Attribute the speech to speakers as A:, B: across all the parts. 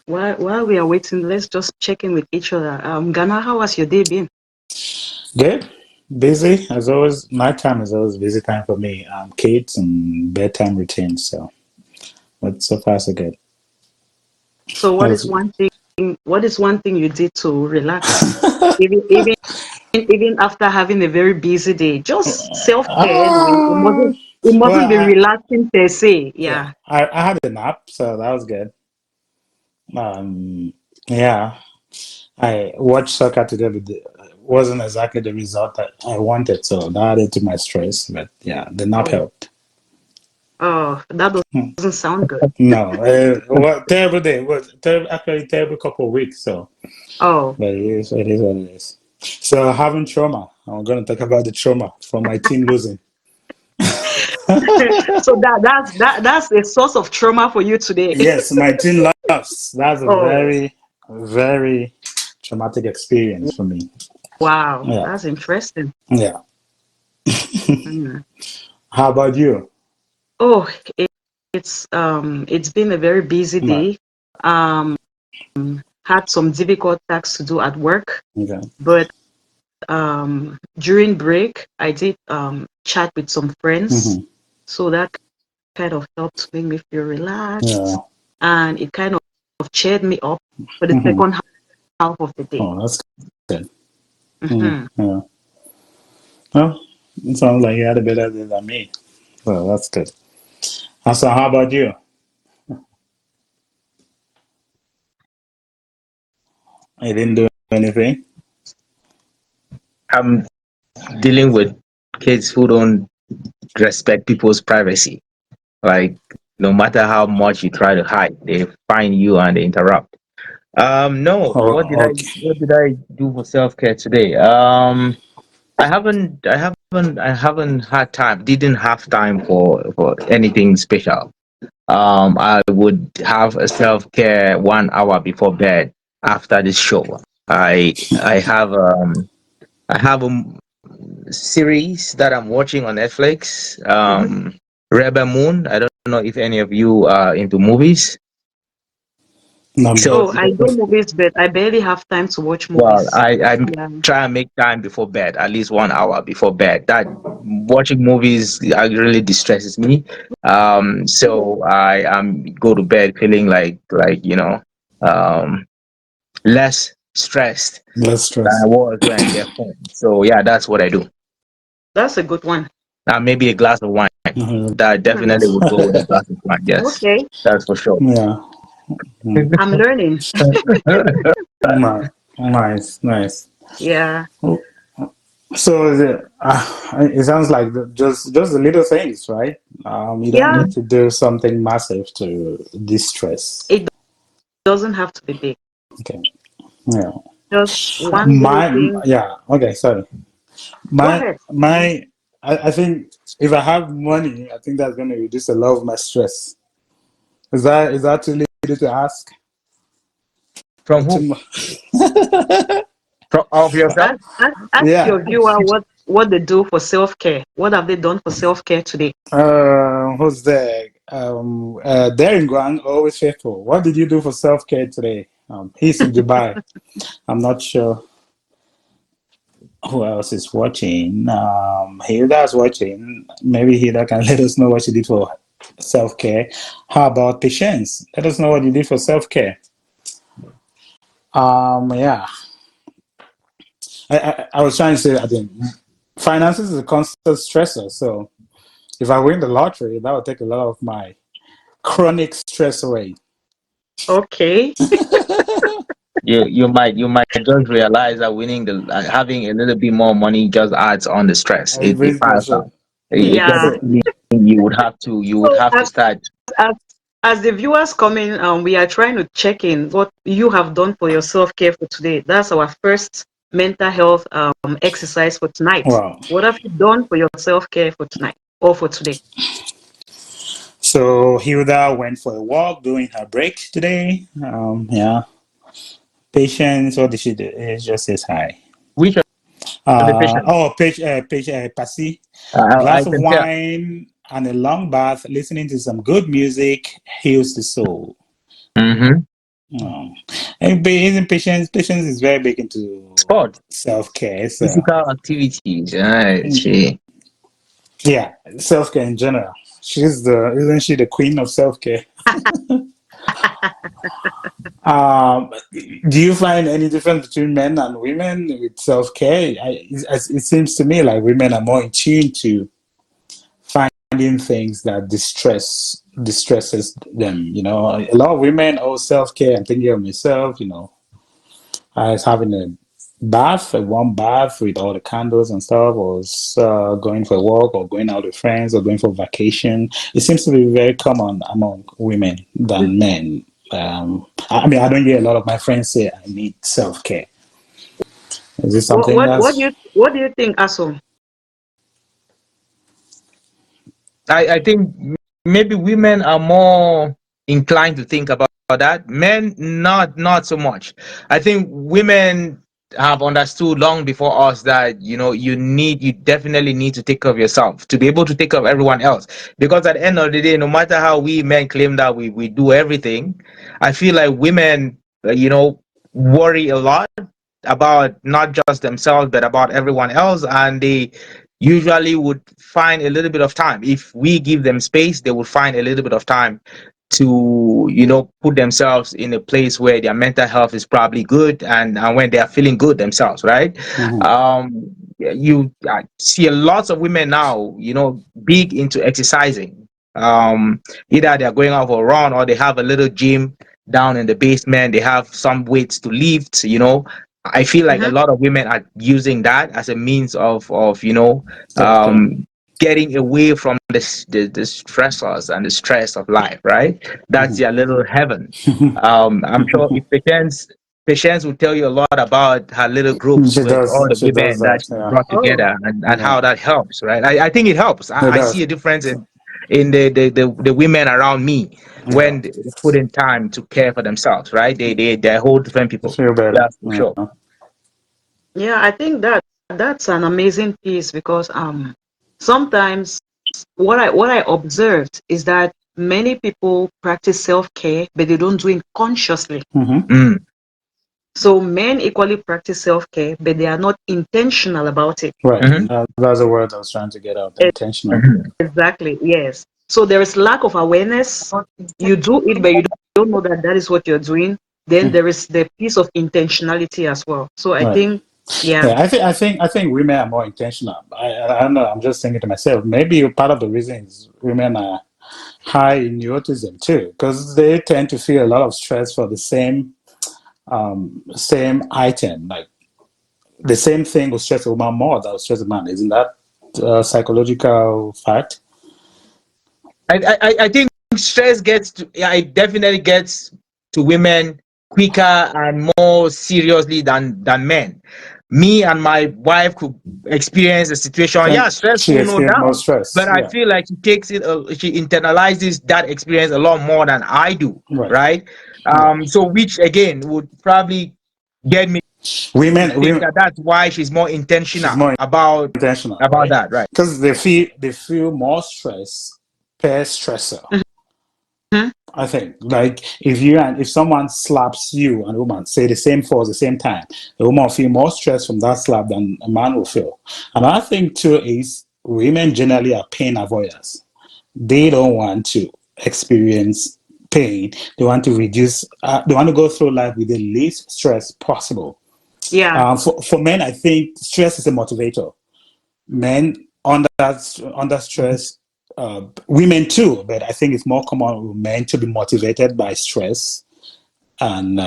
A: While we are waiting, let's just check in with each other. Ghana, how has your day been?
B: Good. Busy as always. My time is always busy time for me. Kids and bedtime routine. So, but so far so good.
A: So, what is
B: How's
A: one thing? What is one thing you did to relax, even after having a very busy day? Just self care anyway. It
B: ah
A: mustn't it
B: well
A: mustn't be relaxing per se.
B: yeah
A: Yeah.
B: I had a nap, so that was good. Yeah, I watched soccer today, but it wasn't exactly the result that I wanted, so that added to my stress. But yeah, the nap
A: Oh,
B: helped.
A: oh, that
B: Hmm.
A: doesn't sound good.
B: No, what terrible day. Was terrible, actually terrible couple of weeks. So,
A: Oh,
B: but it is what it is. So having trauma. I'm going to talk about the trauma from my team losing.
A: so that's a source of trauma for you today.
B: Yes, my team lost. That's a
A: Oh,
B: very, very traumatic experience for me.
A: wow,
B: Yeah,
A: that's interesting.
B: yeah.
A: Mm.
B: How about you?
A: Oh, it, it's been a very busy
B: Right.
A: day. Um, had some difficult tasks to do at work,
B: Okay.
A: but during break, I did chat with some friends,
B: Hmm.
A: so that kind of helped to make me feel relaxed,
B: Yeah.
A: and it kind of cheered me up for the
B: Hmm.
A: second half of the day.
B: Oh, that's good. Mm,
A: Hmm.
B: yeah. Well, it sounds like you had a better day than me. Well, that's good. So, how about you? You didn't do anything?
C: I'm dealing with kids who don't respect people's privacy. Like, no matter how much you try to hide, they find you and they interrupt. No,
B: Oh, okay.
C: what did I do for self-care today? I haven't had time, didn't have time for anything special. I would have a self-care 1 hour before bed after this show. I have I have a series that I'm watching on Netflix.
A: Hmm.
C: Rebel Moon. I don't know if any of you are into movies.
B: No,
C: So,
A: Oh, I do movies, but I barely have time to watch
C: well,
A: movies.
C: I
A: Yeah.
C: try and make time before bed, at least 1 hour before bed. That watching movies really distresses me. So I go to bed feeling like um, less stressed
B: less
C: than I
B: stress.
C: was when I get home. So yeah, that's what I do.
A: That's a good one.
C: Maybe a glass of wine.
B: Mhm.
C: That
A: Hmm.
C: definitely would go with a glass of wine. Yes,
A: Okay,
C: that's for sure.
B: Yeah. Mm.
A: I'm learning.
B: Nice, nice.
A: Yeah.
B: So it sounds like just the little things, right? You don't
A: Yeah,
B: need to do something massive to distress.
A: it doesn't have to be big.
B: Okay. Yeah.
A: Just one little thing.
B: Yeah. Okay. Sorry.
A: Go
B: My
A: ahead.
B: my. I think if I have money, I think that's going to reduce a lot of my stress. Is that too little to ask?
C: From
B: Too
C: who?
B: much?
C: From of yourself?
A: Ask
B: Yeah.
A: your viewer what they do for self care. What have they done for self care today?
B: Who's there? Darren Guang, always faithful. What did you do for self care today? He's in Dubai. I'm not sure who else is watching. Hilda's watching. Maybe Hilda can let us know what she did for self care. How about Patience? Let us know what you did for self care. Yeah. I was trying to say, I think finances is a constant stressor. So if I win the lottery, that would take a lot of my chronic stress away.
A: Okay.
C: You might just realize that winning having a little bit more money just adds on the stress.
B: I
C: It
B: raise my
C: piles
B: shirt.
C: up. It
B: Yeah.
C: gets
A: Yeah.
B: So
C: you would
A: So
C: have to start.
A: as as the viewers come in, we are trying to check in what you have done for your self care for today. That's our first mental health exercise for tonight.
B: wow.
A: What have you done for your self care for tonight or for today?
B: So Hilda went for a walk during her break today. Yeah. Patience, what did she do? It just says hi.
C: Which of the patients?
B: Passy.
C: I
B: Glass of
C: can tell.
B: wine and a long bath, listening to some good music heals the soul.
C: Mm-hmm.
B: Oh. And patience is very big into
C: Sport,
B: self-care. So
C: physical activities. I see.
B: yeah, self-care in general. Isn't she the queen of self-care? Do you find any difference between men and women with self-care? It seems to me like women are more in tune to finding things that distresses them. You know, a lot of women, oh, self-care, I'm thinking of myself. You know, I was having a bath, a warm bath with all the candles and stuff, or going for a walk, or going out with friends, or going for vacation. It seems to be very common among women than men. I mean, I don't hear a lot of my friends say I need self care. Is this something that's
A: What do you think, Aso?
C: I think maybe women are more inclined to think about that. Men, not so much. I think women have understood long before us that you definitely need to take care of yourself to be able to take care of everyone else. Because at the end of the day, no matter how we men claim that we do everything, I feel like women, worry a lot about not just themselves but about everyone else, and they usually would find a little bit of time. If we give them space, they would find a little bit of time to put themselves in a place where their mental health is probably good, and when they are feeling good themselves, right?
B: mhm,
C: You see a lots of women now big into exercising. Either they're going out for a run, or they have a little gym down in the basement. They have some weights to lift. I feel like a
A: Mm-hmm.
C: lot of women are using that as a means of
B: self care?
C: getting away from the stressors and the stress of life, right? That's their little heaven. I'm sure if Patience will tell you a lot about her little groups
B: She
C: with
B: does.
C: all the
B: She does
C: women that
B: that.
C: she
B: Yeah.
C: brought
A: Oh,
C: together, and
B: Yeah.
C: how that helps, right? I think it helps.
B: It
C: I see
B: does.
C: a difference in the women around me
B: Yeah.
C: when they put in time to care for themselves, right? They're whole different
B: I
C: people.
B: feel better.
C: That's for
B: Yeah.
C: sure.
A: yeah, I think that's an amazing piece because sometimes what I observed is that many people practice self-care, but they don't do it consciously.
B: Mm-hmm.
C: Mm,
A: So men equally practice self-care, but they are not intentional about it.
B: Right.
C: mhm,
B: That's the word I was trying to get out. Intentional.
C: mhm.
A: Exactly, yes. So there is lack of awareness. You do it, but you don't know that that is what you're doing. Then
B: Mm.
A: there is the piece of intentionality as well. So I
B: Right.
A: think, yeah,
B: Yeah. I think women are more intentional. I don't know. I'm just thinking to myself. Maybe part of the reason is women are high in autism too, because they tend to feel a lot of stress for the same item. Like the same thing will stress a woman more than will stress a man. Isn't that a psychological fact?
C: I think stress gets to, yeah, it definitely gets to women quicker and more seriously than men. Me and my wife could experience a situation, yeah,
B: She
C: stressful, no
B: experienced more
C: doubt,
B: stress.
C: but I
B: Yeah.
C: feel like she internalizes that experience a lot more than I do,
B: Right.
C: right?
B: Right.
C: So which again would probably get me to think
B: Women,
C: that that's why she's more
B: she's
C: intentional
B: more intentional,
C: about
B: right?
C: that, right?
B: Because they feel more stress per stressor.
A: mhm,
B: I think like if someone slaps you and a woman say the same force at the same time, the woman will feel more stress from that slap than a man will feel. And I think too is women generally are pain avoiders. They don't want to experience pain. They want to reduce. They want to go through life with the least stress possible.
A: yeah,
B: For men, I think stress is a motivator. Men under stress, women too, but I think it's more common with men to be motivated by stress and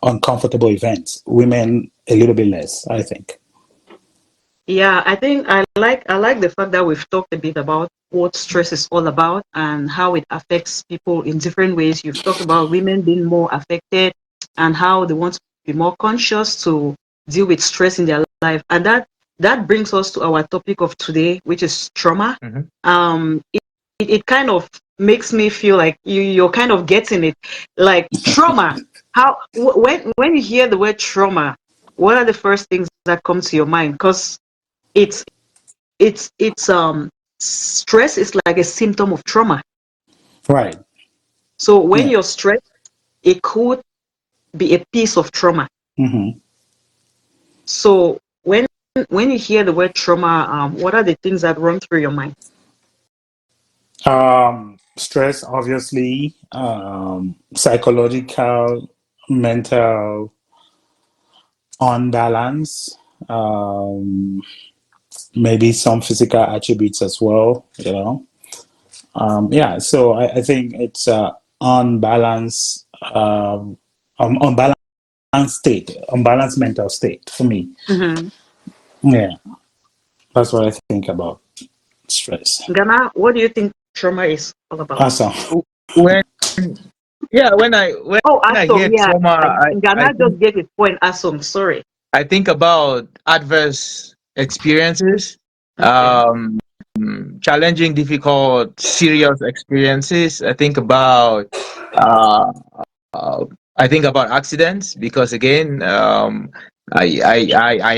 B: uncomfortable events. Women a little bit less, I think.
A: yeah. I think I like the fact that we've talked a bit about what stress is all about and how it affects people in different ways. You've talked about women being more affected and how they want to be more conscious to deal with stress in their life, and that brings us to our topic of today, which is trauma.
C: Mhm.
A: It kind of makes me feel like you're kind of getting it, like trauma. How when you hear the word trauma, what are the first things that come to your mind? Because it's it's stress is like a symptom of trauma.
B: Right.
A: So when
B: Yeah.
A: you're stressed, it could be a piece of trauma.
B: Mm-hmm.
A: So when you hear the word trauma, what are the things that run through your mind?
B: Stress, obviously, psychological, mental unbalance, maybe some physical attributes as well, you know. Yeah, so I think it's unbalanced, unbalanced state, unbalanced mental state for me.
A: Mm-hmm.
B: Yeah, that's what I think about stress.
A: Ghana, what do you think trauma is all about?
B: Awesome.
C: When yeah, when
A: Oh,
C: I hear
A: Asom, yeah.
C: trauma,
A: Ghana just gave his point, Asom, sorry.
C: I think about adverse experiences,
A: Okay.
C: um, challenging, difficult, serious experiences. Uh, uh, I think about accidents because again, I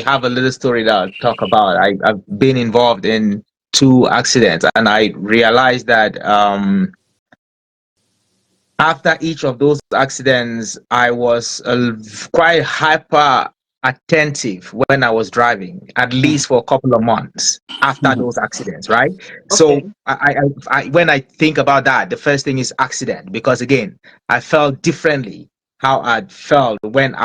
C: have a little story that I'll talk about. I've been involved in two accidents, and I realized that after each of those accidents, I was quite hyper attentive when I was driving, at least for a couple of months after
B: Mhm.
C: those accidents, right?
A: Okay.
C: So when I think about that, the first thing is accident, because again, I felt differently how I felt when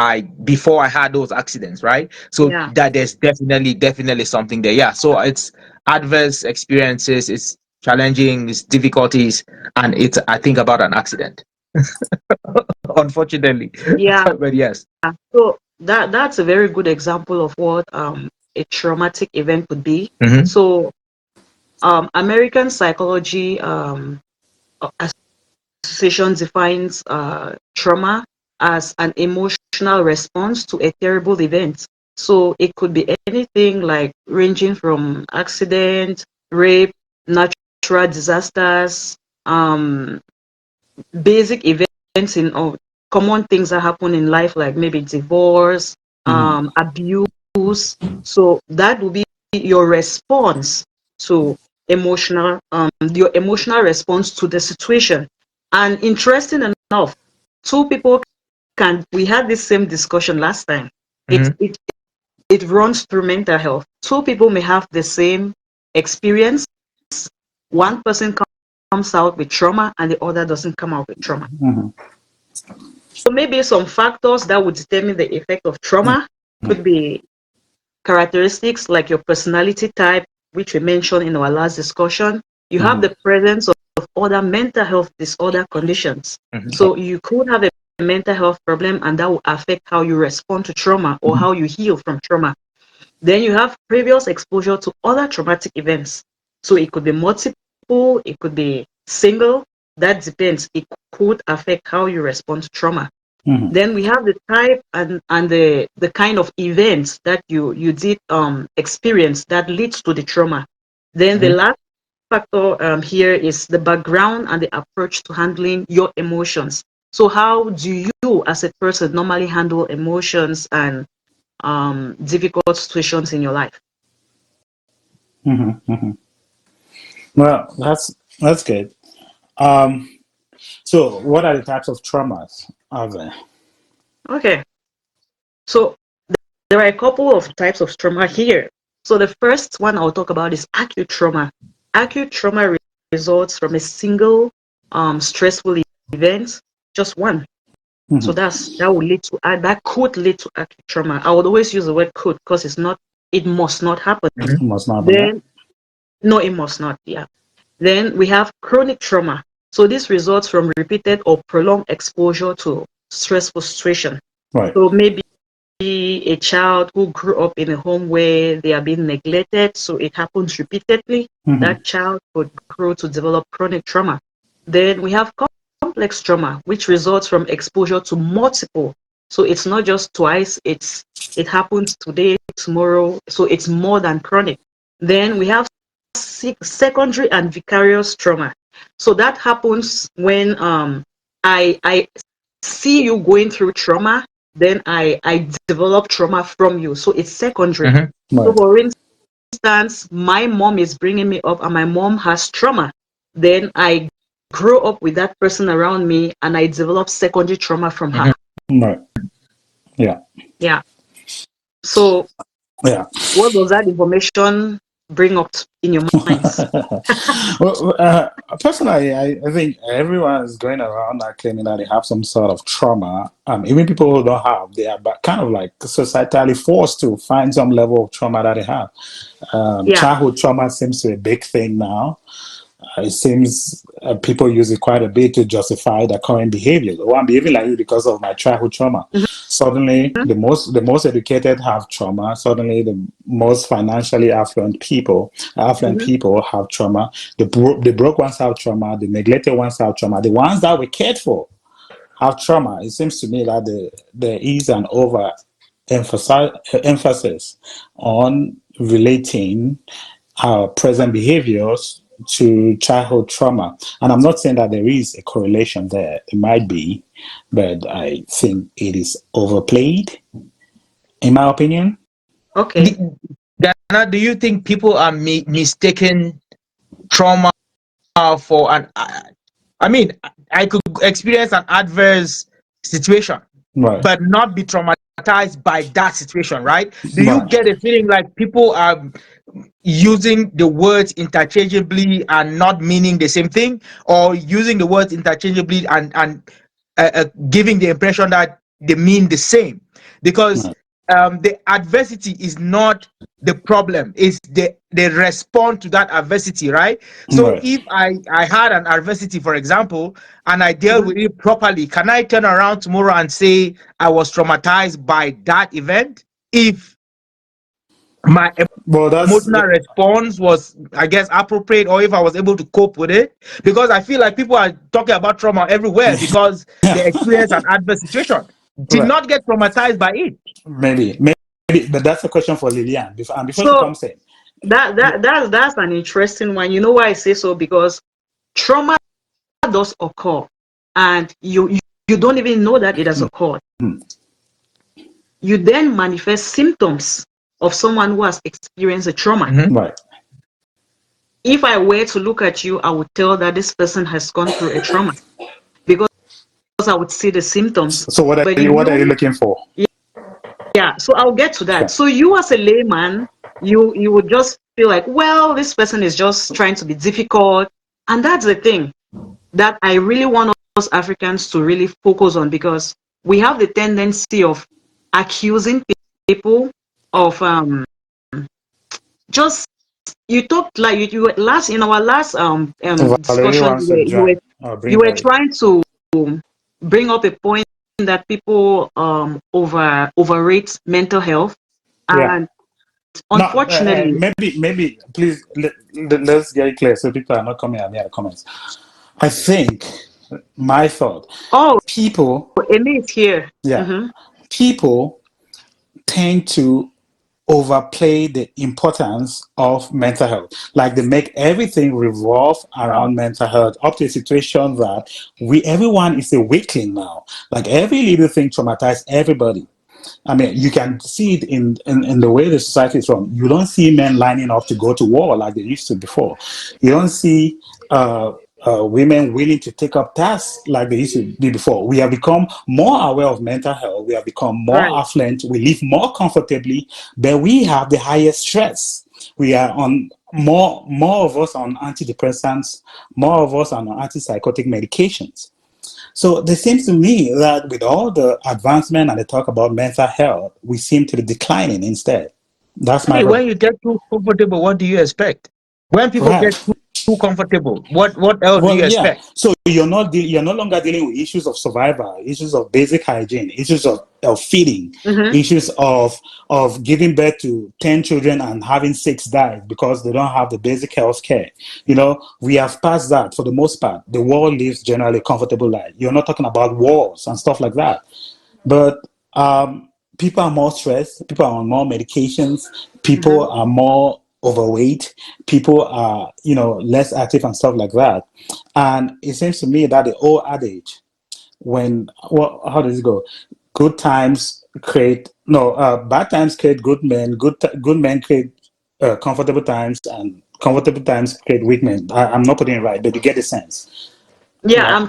C: before I had those accidents, right? So
A: Yeah.
C: that there's definitely something there. Yeah. So it's adverse experiences, it's challenging, it's difficulties, and it's I think about an accident. Unfortunately.
A: Yeah.
C: But yes.
A: So that's a very good example of what a traumatic event would be.
C: Mm-hmm.
A: So American Psychology Association defines trauma as an emotional response to a terrible event. So it could be anything like ranging from accident, rape, natural disasters, um, basic events in common things that happen in life, like maybe divorce,
B: Mhm.
A: abuse. So that will be your response to your emotional response to the situation. And interesting enough, two people we had this same discussion last time. It
C: Mm-hmm.
A: it it runs through mental health. Two people may have the same experience. One person comes out with trauma and the other doesn't come out with trauma.
B: Mhm.
A: So maybe some factors that would determine the effect of trauma could be characteristics like your personality type, which we mentioned in our last discussion. You have
B: Mhm.
A: the presence of other mental health disorder conditions.
C: Mm-hmm.
A: So you could have a mental health problem and that will affect how you respond to trauma or
B: Mhm.
A: how you heal from trauma. Then you have previous exposure to other traumatic events. So it could be multiple, it could be single. That depends. It could affect how you respond to trauma.
B: Mhm.
A: Then we have the type and the kind of events that you did experience that leads to the trauma. Then the
C: Mm-hmm.
A: last factor here is the background and the approach to handling your emotions. So how do you as a person normally handle emotions and difficult situations in your life?
B: Mhm. Mhm. Well, that's good. Um, so, what are the types of traumas are there?
A: Okay, so there are a couple of types of trauma here. So the first one I'll talk about is acute trauma. Acute trauma results from a single stressful event, just one. So
B: Mhm.
A: that could lead to acute trauma. I would always use the word could because it must not happen.
C: Mm-hmm.
B: Must not happen. Yeah.
A: Then no, it must not. Yeah. Then we have chronic trauma. So this results from repeated or prolonged exposure to stressful situation.
B: Right.
A: So maybe a child who grew up in a home where they are being neglected, so it happens repeatedly,
B: Mhm.
A: that child could grow to develop chronic trauma. Then we have complex trauma, which results from exposure to multiple. So it's not just twice, it happens today, tomorrow, so it's more than chronic. Then we have secondary and vicarious trauma. So that happens when I see you going through trauma, then I develop trauma from you. So it's secondary.
C: Mm-hmm.
A: So
B: Right.
A: for instance, my mom is bringing me up and my mom has trauma. Then I grow up with that person around me and I develop secondary trauma from her.
B: Right. Yeah.
A: Yeah. So
B: Yeah.
A: what does that information bring up in your minds?
B: Well, personally, I think everyone is going around claiming that they have some sort of trauma. Even people who don't have, they are kind of like societally forced to find some level of trauma that they have.
A: Yeah.
B: Childhood trauma seems to be a big thing now. It seems people use it quite a bit to justify their current behavior. Oh, I'm behaving like this because of my childhood trauma.
A: Mm-hmm.
B: Suddenly, the most educated have trauma. Suddenly, the most financially affluent
A: Mm-hmm.
B: people have trauma. The broke ones have trauma. The neglected ones have trauma. The ones that were cared for have trauma. It seems to me that there is an emphasis on relating our present behaviors to childhood trauma. And I'm not saying that there is a correlation there. It might be, but I think it is overplayed, in my opinion.
A: Okay.
C: Dana, do you think people are mistaken trauma for an? I mean, I could experience an adverse situation,
B: Right.
C: but not be traumatized by that situation, right? Do you
B: Right.
C: get a feeling like people are using the words interchangeably and not meaning the same thing, or using the words interchangeably and giving the impression that they mean the same? Because
B: Right.
C: the adversity is not the problem, it's the response to that adversity, right? So
B: Right.
C: if I had an adversity, for example, and I dealt
A: Mm-hmm.
C: with it properly, can I turn around tomorrow and say I was traumatized by that event if my
B: Well, that's
C: emotional response was, I guess, appropriate, or if I was able to cope with it? Because I feel like people are talking about trauma everywhere because they experience an adverse situation, did
B: right.
C: not get traumatized by it.
B: Maybe, but that's a question for Lillian. Before she
A: So
B: comes in,
A: that's an interesting one. You know why I say so? Because trauma does occur, and you don't even know that it has occurred.
B: hmm,
A: You then manifest symptoms of someone who has experienced a trauma.
C: Mhm.
B: right.
A: If I were to look at you, I would tell that this person has gone through a trauma because I would see the symptoms.
B: So
A: But
B: what are you looking for?
A: yeah, so I'll get to that.
B: Okay.
A: So you as a layman, you would just feel like, well, this person is just trying to be difficult. And that's the thing that I really want us Africans to really focus on, because we have the tendency of accusing people of just, you talked like you were last in our last
B: Valerie
A: discussion,
B: wants to join. I'll
A: you
B: bring
A: were
B: her in.
A: trying to bring up a point that people overrate mental health,
B: Yeah.
A: and
B: No,
A: unfortunately,
B: maybe, please let's get it clear so people are not coming at me at the comments. I think my thought,
A: oh,
B: people,
A: Amy is here.
B: yeah,
A: Mm-hmm.
B: people tend to overplay the importance of mental health. Like they make everything revolve around mental health up to a situation that everyone is a weakling now. Like every little thing traumatizes everybody. I mean, you can see it in the way the society is run. You don't see men lining up to go to war like they used to before. You don't see women willing to take up tasks like they used to be before. We have become more aware of mental health. We have become more
A: Right.
B: affluent. We live more comfortably, but we have the highest stress. We are on more of us on antidepressants, more of us on antipsychotic medications. So it seems to me that with all the advancement and the talk about mental health, we seem to be declining instead. That's my
C: Hey, when you get too comfortable, what do you expect? When people
B: right.
C: get too comfortable, what else do
B: Well,
C: you
B: yeah.
C: expect?
B: So you're no longer dealing with issues of survival, issues of basic hygiene, issues of feeding,
A: Mm-hmm.
B: issues of giving birth to 10 children and having 6 die because they don't have the basic health care. We have passed that for the most part. The world lives generally a comfortable life. You're not talking about wars and stuff like that. But people are more stressed. People are on more medications.
A: Mm-hmm.
B: People are more overweight. People are, less active and stuff like that. And it seems to me that the old adage, how does it go? Good times create no, bad times create good men. Good men create comfortable times, and comfortable times create weak men. I'm not putting it right, but you get the sense.
A: Yeah,
B: Yeah.
A: I'm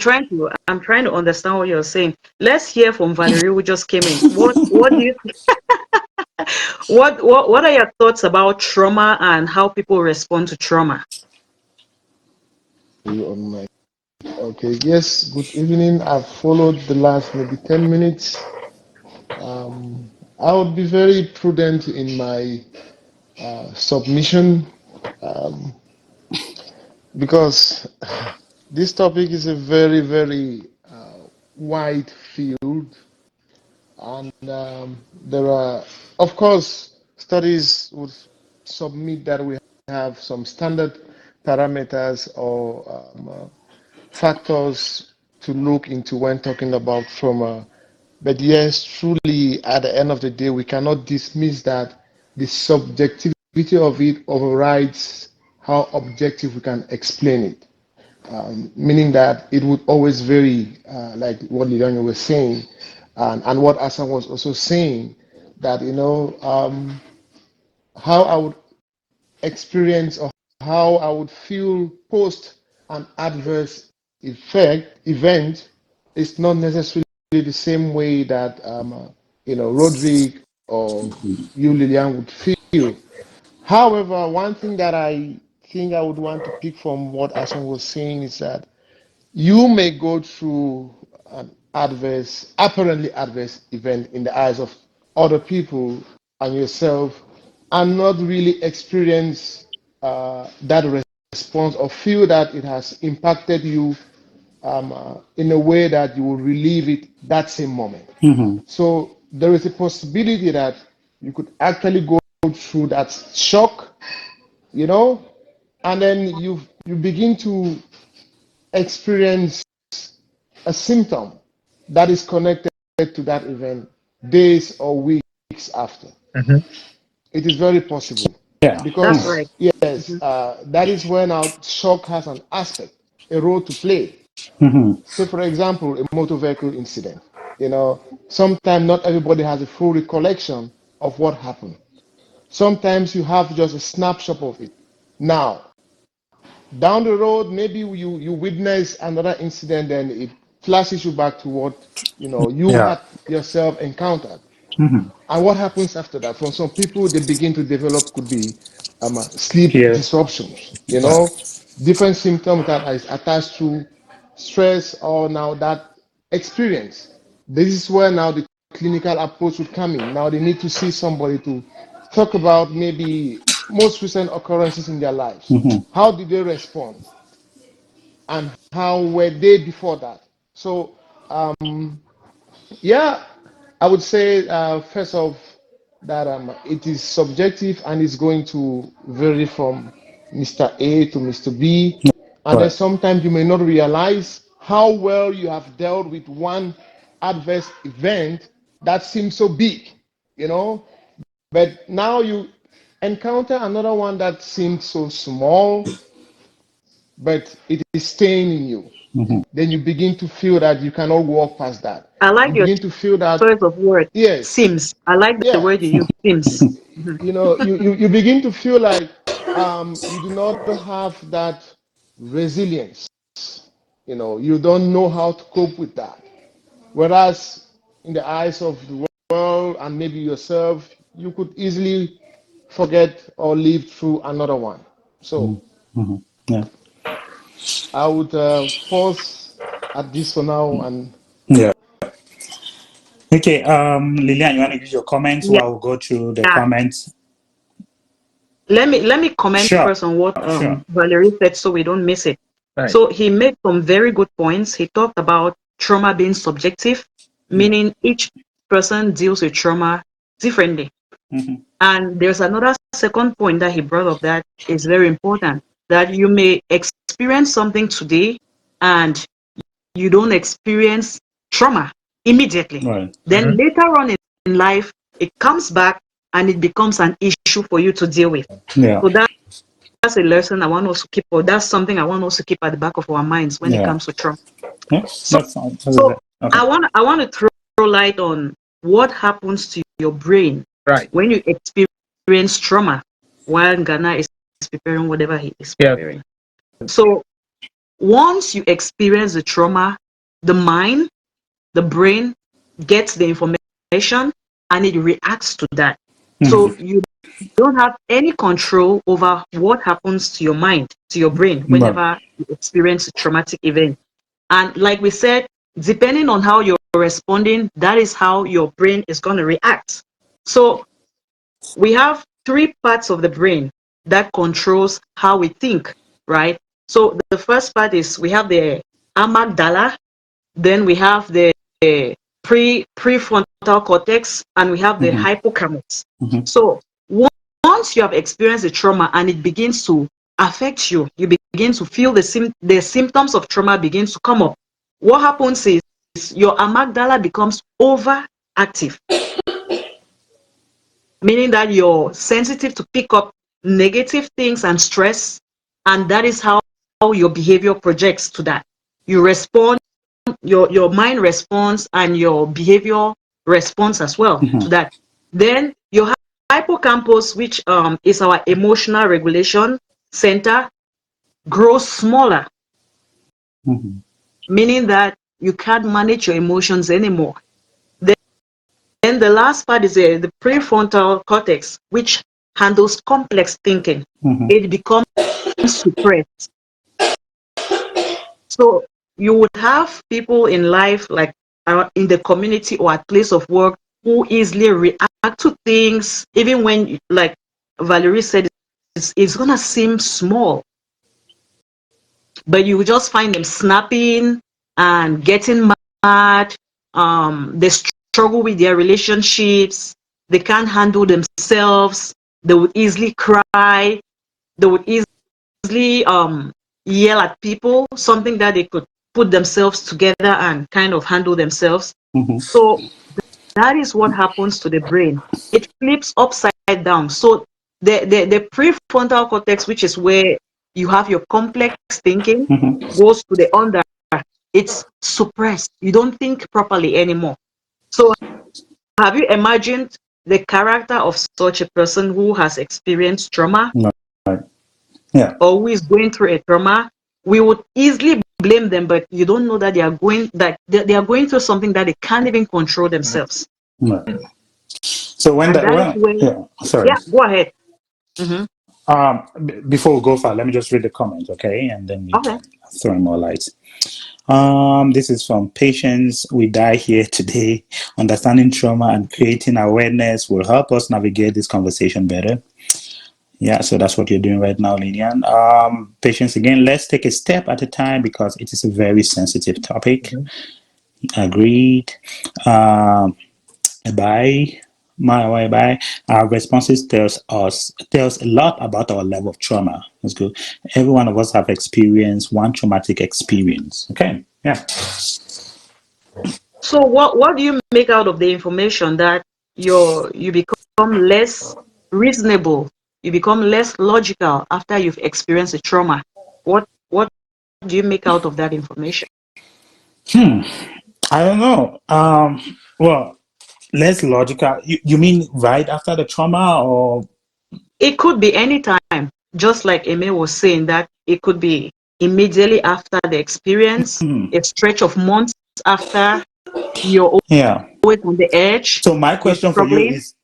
A: trying to understand what you're saying. Let's hear from Valerie, who just came in. What do you what are your thoughts about trauma and how people respond to trauma?
D: You on my okay. Yes, good evening. I've followed the last maybe 10 minutes. I would be very prudent in my submission because this topic is a very, very wide field, and there are, of course, studies would submit that we have some standard parameters or factors to look into when talking about trauma. But yes, truly, at the end of the day, we cannot dismiss that the subjectivity of it overrides how objective we can explain it. Meaning that it would always vary, like what Liliana was saying, and what Asan was also saying, that, how I would experience or how I would feel post an adverse event is not necessarily the same way that Roderick or you, Lilian, would feel. However, one thing that I think I would want to pick from what Asan was saying is that you may go through an apparently adverse event in the eyes of other people and yourself, and not really experience that response or feel that it has impacted you in a way that you will relieve it that same moment.
B: Mm-hmm.
D: So there is a possibility that you could actually go through that shock, you know, and then you begin to experience a symptom that is connected to that event days or weeks after.
C: Mhm.
D: It is very possible
B: Yeah.
A: That's
B: Mm.
A: right.
D: because, yes,
A: Mhm.
D: that is when our shock has an aspect, a role to play.
B: Mm-hmm.
D: Say, for example, a motor vehicle incident. Sometimes not everybody has a full recollection of what happened. Sometimes you have just a snapshot of it. Now, down the road, maybe you witness another incident, and it flashes you back to what you
B: Yeah.
D: had yourself encountered.
B: Mm-hmm.
D: And what happens after that? For some people, they begin to develop could be sleep
B: Yes.
D: disruptions.
B: Right.
D: Different symptoms that is attached to stress or now that experience. This is where now the clinical approach would come in. Now they need to see somebody to talk about maybe most recent occurrences in their lives.
B: Mm-hmm.
D: How did they respond? And how were they before that? So, yeah, I would say first off that it is subjective and it's going to vary from Mr. A to Mr. B. And then
B: Right.
D: sometimes you may not realize how well you have dealt with one adverse event that seems so big, you know, but now you encounter another one that seemed so small, but it is staying in you.
B: Mm-hmm.
D: Then you begin to feel that you cannot walk past that.
A: I like
D: You
A: your
D: begin to feel that,
A: choice of word.
D: yes,
A: Seems. I like the
D: yeah,
A: word you use. Seems. Mhm.
D: you begin to feel like you do not have that resilience. You don't know how to cope with that. Whereas in the eyes of the world and maybe yourself, you could easily forget or live through another one. So
B: Mm-hmm. Yeah.
D: I would pause at this for now and
B: Yeah. Okay. Lilian, you want to give your comments
A: Yeah.
B: while we go through the comments?
A: Let me comment
B: Sure.
A: first on what
B: Sure.
A: Valerie said so we don't miss it.
C: Right.
A: So he made some very good points. He talked about trauma being subjective,
B: Yeah.
A: meaning each person deals with trauma differently.
B: Mm-hmm.
A: And there's another second point that he brought up that is very important, that you may experience something today and you don't experience trauma immediately.
B: Right.
A: Then
C: Mhm.
A: later on in life, it comes back and it becomes an issue for you to deal with.
B: Yeah.
A: So that's a lesson I want us to keep, or that's something I want us to keep at the back of our minds when it
B: Yeah.
A: comes to trauma.
B: Yeah.
A: So,
B: That's all.
A: so
B: Okay.
A: I want to throw light on what happens to your brain
C: Right.
A: when you experience trauma while Ghana is preparing whatever he is
C: Yeah.
A: preparing. So once you experience the trauma, the mind, the brain gets the information and it reacts to that. So you don't have any control over what happens to your mind, to your brain,
B: Right.
A: whenever you experience a traumatic event. And like we said, depending on how you're responding, that is how your brain is going to react. So we have three parts of the brain that controls how we think, right? So the first part is we have the amygdala, then we have the prefrontal cortex, and we have the hippocampus. So once you have experienced a trauma and it begins to affect you, you begin to feel the symptoms of trauma begins to come up. What happens is your amygdala becomes overactive, meaning that you're sensitive to pick up negative things and stress, and that is how your behavior projects to that. You respond, your mind responds, and your behavior responds as well to that. Then your hippocampus, which is our emotional regulation center, grows smaller, meaning that you can't manage your emotions anymore. Then the last part is the prefrontal cortex, which handles complex thinking. It becomes suppressed. So you would have people in life, like in the community or at place of work, who easily react to things, even when, like Valerie said, it's gonna seem small, but you will just find them snapping and getting mad. They struggle with their relationships. They can't handle themselves. They would easily cry. They would easily yell at people, something that they could put themselves together and kind of handle themselves. So that is what happens to the brain. It flips upside down. So the prefrontal cortex, which is where you have your complex thinking, goes to the under. It's suppressed. You don't think properly anymore. So have you imagined the character of such a person who has experienced trauma?
B: Right. Yeah.
A: Or who is going through a trauma? We would easily blame them, but you don't know that they are going through something that they can't even control themselves.
B: Right. So
A: And that is when,
B: yeah, sorry.
A: yeah, go ahead.
B: Before we go far, let me just read the comment, okay, and then we
A: Okay.
B: can throw in more light. This is from Patience. We die here today. Understanding trauma and creating awareness will help us navigate this conversation better. Yeah, so that's what you're doing right now, Linian. Patience, again, let's take a step at a time because it is a very sensitive topic. Agreed. Bye. My way by our responses tells a lot about our level of trauma. That's good. Every one of us have experienced one traumatic experience. Okay. Yeah.
A: So what do you make out of the information that you become less reasonable, you become less logical after you've experienced a trauma? What do you make out of that information?
B: I don't know. Well, less logical. You mean right after the trauma or
A: It could be any time, just like Eme was saying, that it could be immediately after the experience, a stretch of months after, you're
B: yeah.
A: always on the edge,
B: So my
A: you're
B: question for you
A: struggling.
B: is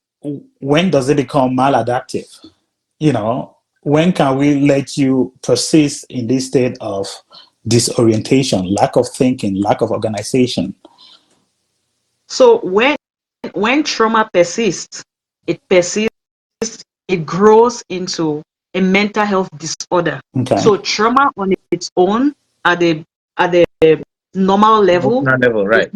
B: when does it become maladaptive? When can we let you persist in this state of disorientation, lack of thinking, lack of organization?
A: So when trauma persists, it grows into a mental health disorder.
B: Okay.
A: So trauma on its own at the normal level,
C: Emotional level, right?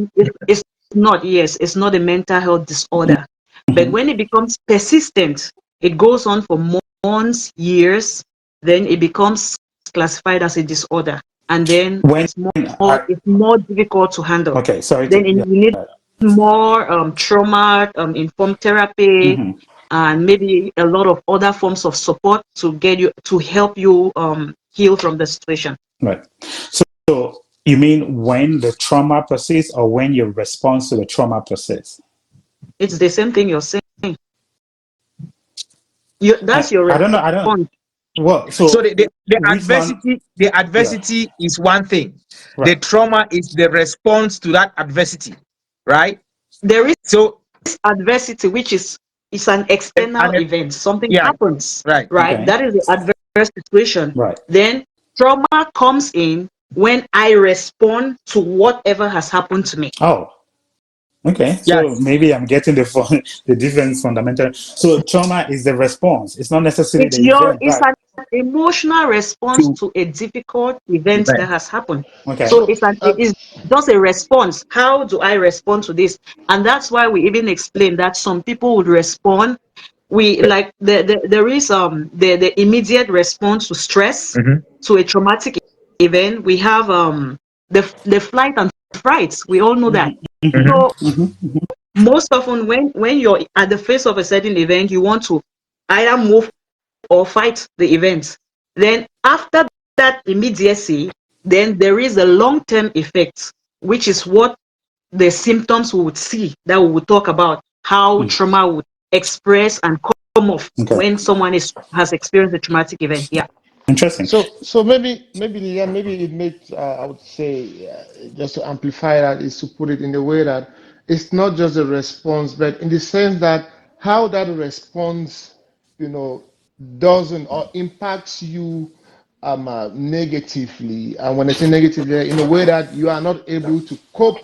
A: it's not, yes, it's not a mental health disorder. But when it becomes persistent, it goes on for months, years, then it becomes classified as a disorder. And then
B: When I
A: it's more difficult to handle.
B: okay, sorry
A: Then
B: to
A: you
B: yeah.
A: need more trauma informed therapy, and maybe a lot of other forms of support to help you heal from the situation.
B: Right. So you mean when the trauma persists or when your response to the trauma persists?
A: It's the same thing you're saying. That's
B: I,
A: your
B: I don't know. I don't
A: response.
B: Well,
C: So
B: so
C: the
B: which one? Yeah.
C: adversity is one thing. The
B: Right.
C: trauma is the response to that adversity, right?
A: There is
C: So
A: adversity, which is an external
C: and
A: event. Something
C: yeah,
A: happens,
C: right.
A: right?
B: Okay.
A: That is the adverse situation.
B: Right.
A: Then trauma comes in when I respond to whatever has happened to me.
B: Oh. Okay. So
C: Yes.
B: maybe I'm getting the difference fundamental. So trauma is the response. It's not necessarily
A: It's
B: the event,
A: it's
B: right?
A: an emotional response
C: To
A: to a difficult event that
C: event.
A: has happened.
B: Okay.
A: So
D: So,
A: it's just a response. How do I respond to this? And that's why we even explain that some people would respond. We like there is the immediate response to stress,
C: Mm-hmm.
A: to a traumatic event. We have the flight and fright. We all know that.
C: Mm-hmm.
A: So most often when you're at the face of a certain event, you want to either move or fight the event. Then after that immediacy, then there is a long-term effect, which is what the symptoms we would see, that we would talk about how
B: Mm.
A: trauma would express and come off
B: Okay.
A: when someone has experienced a traumatic event. Yeah.
B: Interesting.
D: so maybe Lilian, maybe it makes I would say just to amplify that is to put it in the way that it's not just a response, but in the sense that how that response, you know, doesn't or impacts you negatively, and when I say negatively, in a way that you are not able to cope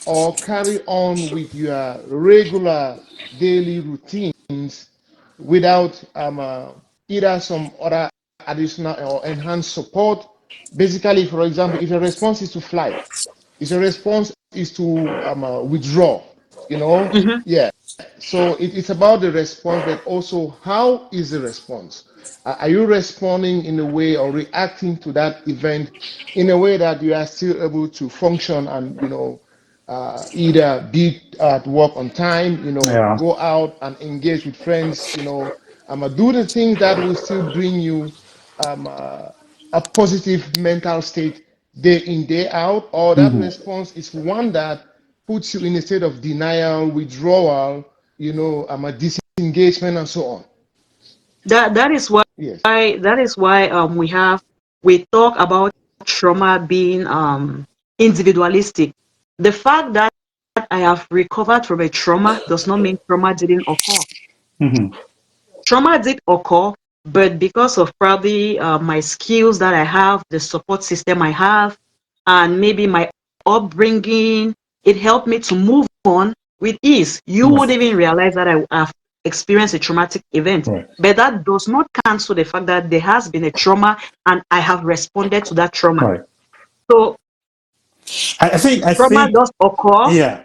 D: or carry on with your regular daily routines without either some other additional or enhanced support. Basically, for example, if a response is to flight, if a response is to withdraw,
A: Mm-hmm.
D: yeah. So it's about the response, but also how is the response? Are you responding in a way or reacting to that event in a way that you are still able to function and either be at work on time,
B: Yeah.
D: go out and engage with friends, do the things that will still bring you a positive mental state day in, day out, or that
B: Hmm.
D: response is one that puts you in a state of denial, withdrawal, a disengagement, and so on.
A: That is why
D: Yes.
A: we talk about trauma being individualistic. The fact that I have recovered from a trauma does not mean trauma didn't occur.
B: Hmm.
A: Trauma did occur, but because of probably my skills that I have, the support system I have, and maybe my upbringing, it helped me to move on with ease. You would
B: Right.
A: even realize that I have experienced a traumatic event,
B: Right.
A: but that does not cancel the fact that there has been a trauma and I have responded to that trauma.
B: Right.
A: So
B: I think. I
A: trauma
B: think.
A: does occur.
B: Yeah.